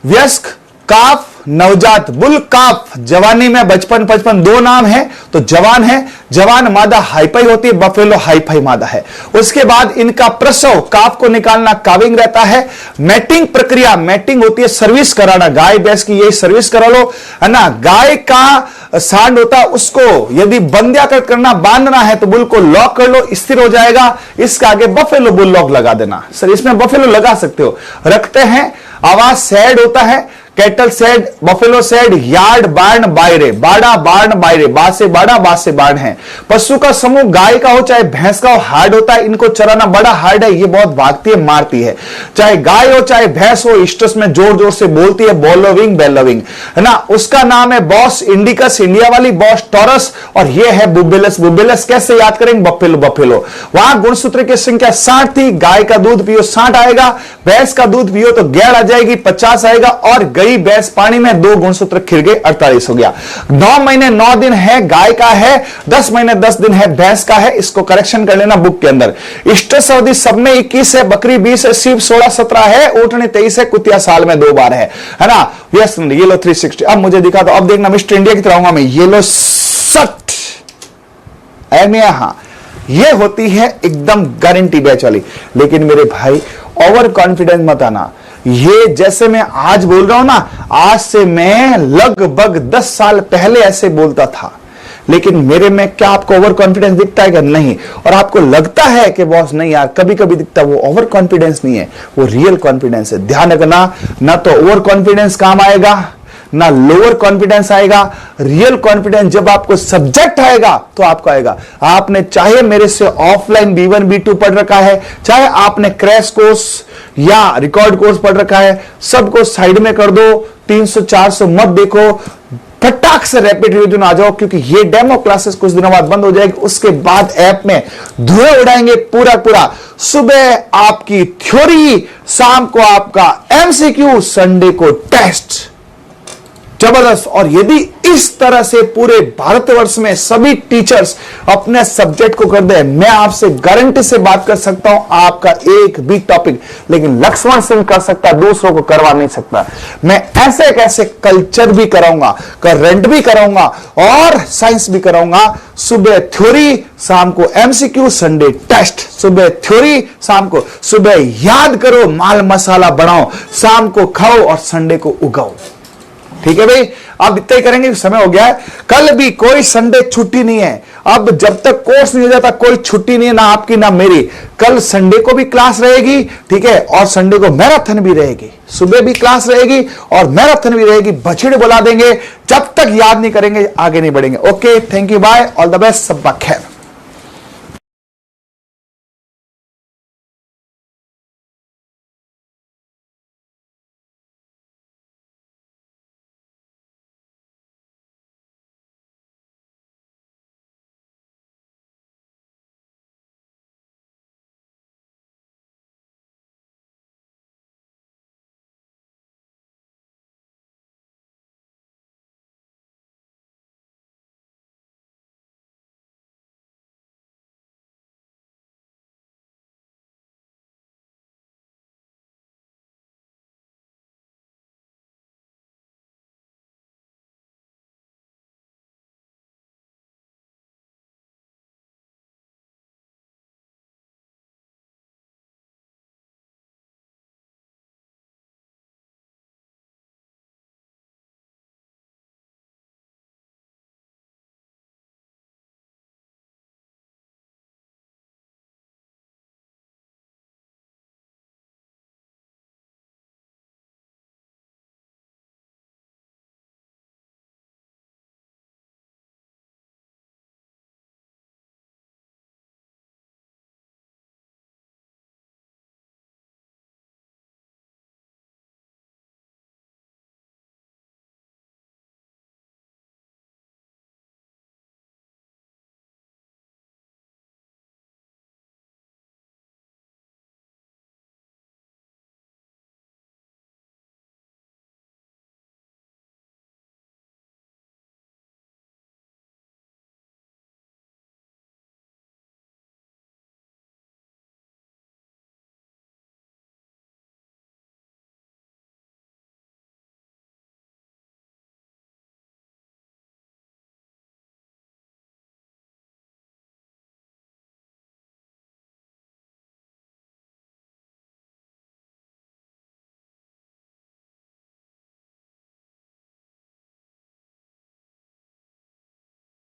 वयस्क काफ नवजात, बुल काफ। जवानी में 55 55 2 नाम है, तो जवान है। जवान मादा हाईफाई होती है, बफेलो हाईफाई मादा है। उसके बाद इनका प्रसव, काफ को निकालना काविंग रहता है। मैटिंग प्रक्रिया, मैटिंग होती है सर्विस कराना, गाय भैंस की यही सर्विस करा लो, है ना। गाय का सांड होता है, उसको यदि बंध्या करना, बांधना है तो बुल को लॉक कर लो, स्थिर हो जाएगा। इसका आगे बफेलो बुल लॉक लगा देना। सर इसमें बफेलो लगा सकते हो, रखते हैं। आवाज सैड होता है, cattle said, buffalo said, yard, barn, byre, बाड़ा, बार्न, बायरे, बा से बाड़ा, बा से बार्न है। पशु का समूह गाय का हो चाहे भैंस का हो, हार्ड होता है, इनको चराना बड़ा हार्ड है, ये बहुत भागती है, मारती है। चाहे गाय हो चाहे भैंस हो, स्ट्रेस में जोर जोर से बोलती है, बॉलोविंग, बेलोविंग, है ना। उसका नाम है बॉस इंडिकस, इंडिया वाली, बॉस टॉरस, और ये है बुबेलस। बुबेलस कैसे याद करेंगे? Buffalo, buffalo. वहां गुणसूत्र की संख्या 60 थी। गाय का दूध पियो 60 आएगा, भैंस का दूध पियो तो 11 आ जाएगी, 50 आएगा, और गई भैंस पानी में, 2 गुणसूत्र खिर गए, 48 हो गया। 9 महीने 9 दिन है गाय का है, 10 महीने 10 दिन है भैंस का है। इसको करेक्शन कर लेना बुक के अंदर। स्ट्रेस अवधि सब में 21 है, बकरी 20 है, सीप 16-17 है, ऊँटनी 23 है, कुतिया साल में 2 बार है ना। यस, ये लो 360। अब मुझे दिखा दो, अब देखना मिस्टर इंडिया की तरह आऊंगा मैं। ये लो 60 हाँ, ये होती है एकदम गारंटी बैच वाली। लेकिन मेरे भाई ओवर कॉन्फिडेंस मत आना। ये जैसे मैं आज बोल रहा हूं ना, आज से मैं लगभग 10 साल पहले ऐसे बोलता था। लेकिन मेरे में क्या आपको ओवर कॉन्फिडेंस दिखता है क्या? नहीं। और आपको लगता है कि बॉस नहीं यार, कभी कभी दिखता, वो ओवर कॉन्फिडेंस नहीं है, वो रियल कॉन्फिडेंस है। ध्यान रखना, ना तो ओवर कॉन्फिडेंस काम आएगा ना लोअर कॉन्फिडेंस आएगा। रियल कॉन्फिडेंस जब आपको सब्जेक्ट आएगा तो आपको आएगा। आपने चाहे मेरे से ऑफलाइन B1 B2 पढ़ रखा है, चाहे आपने क्रैश कोर्स या रिकॉर्ड कोर्स पढ़ रखा है, सबको साइड में कर दो। 300-400 मत देखो, फटाक से रैपिड रिवीजन आ जाओ, क्योंकि ये डेमो क्लासेस कुछ दिनों बाद बंद हो जाएगी। उसके बाद ऐप में धुएं उड़ाएंगे पूरा पूरा। सुबह आपकी थ्योरी, शाम को आपका MCQ, संडे को टेस्ट। जबरदस्त। और यदि इस तरह से पूरे भारतवर्ष में सभी टीचर्स अपने सब्जेक्ट को कर दे, मैं आपसे गारंटी से बात कर सकता हूं, आपका एक भी टॉपिक, लेकिन लक्ष्मण सिंह कर सकता, दूसरों को करवा नहीं सकता। मैं ऐसे कैसे कल्चर भी कराऊंगा, करंट भी कराऊंगा और साइंस भी कराऊंगा। सुबह थ्योरी, शाम को MCQ, संडे टेस्ट। सुबह थ्योरी, शाम को, सुबह याद करो, माल मसाला बनाओ, शाम को खाओ और संडे को उगाओ। ठीक है भाई, अब इतना ही करेंगे, समय हो गया है। कल भी कोई संडे छुट्टी नहीं है। अब जब तक कोर्स नहीं हो जाता कोई छुट्टी नहीं है, ना आपकी ना मेरी। कल संडे को भी क्लास रहेगी, ठीक है, और संडे को मैराथन भी रहेगी। सुबह भी क्लास रहेगी और मैराथन भी रहेगी। बछड़े बुला देंगे, जब तक याद नहीं करेंगे आगे नहीं बढ़ेंगे। Okay, thank you, bye, all the best, सब खैर।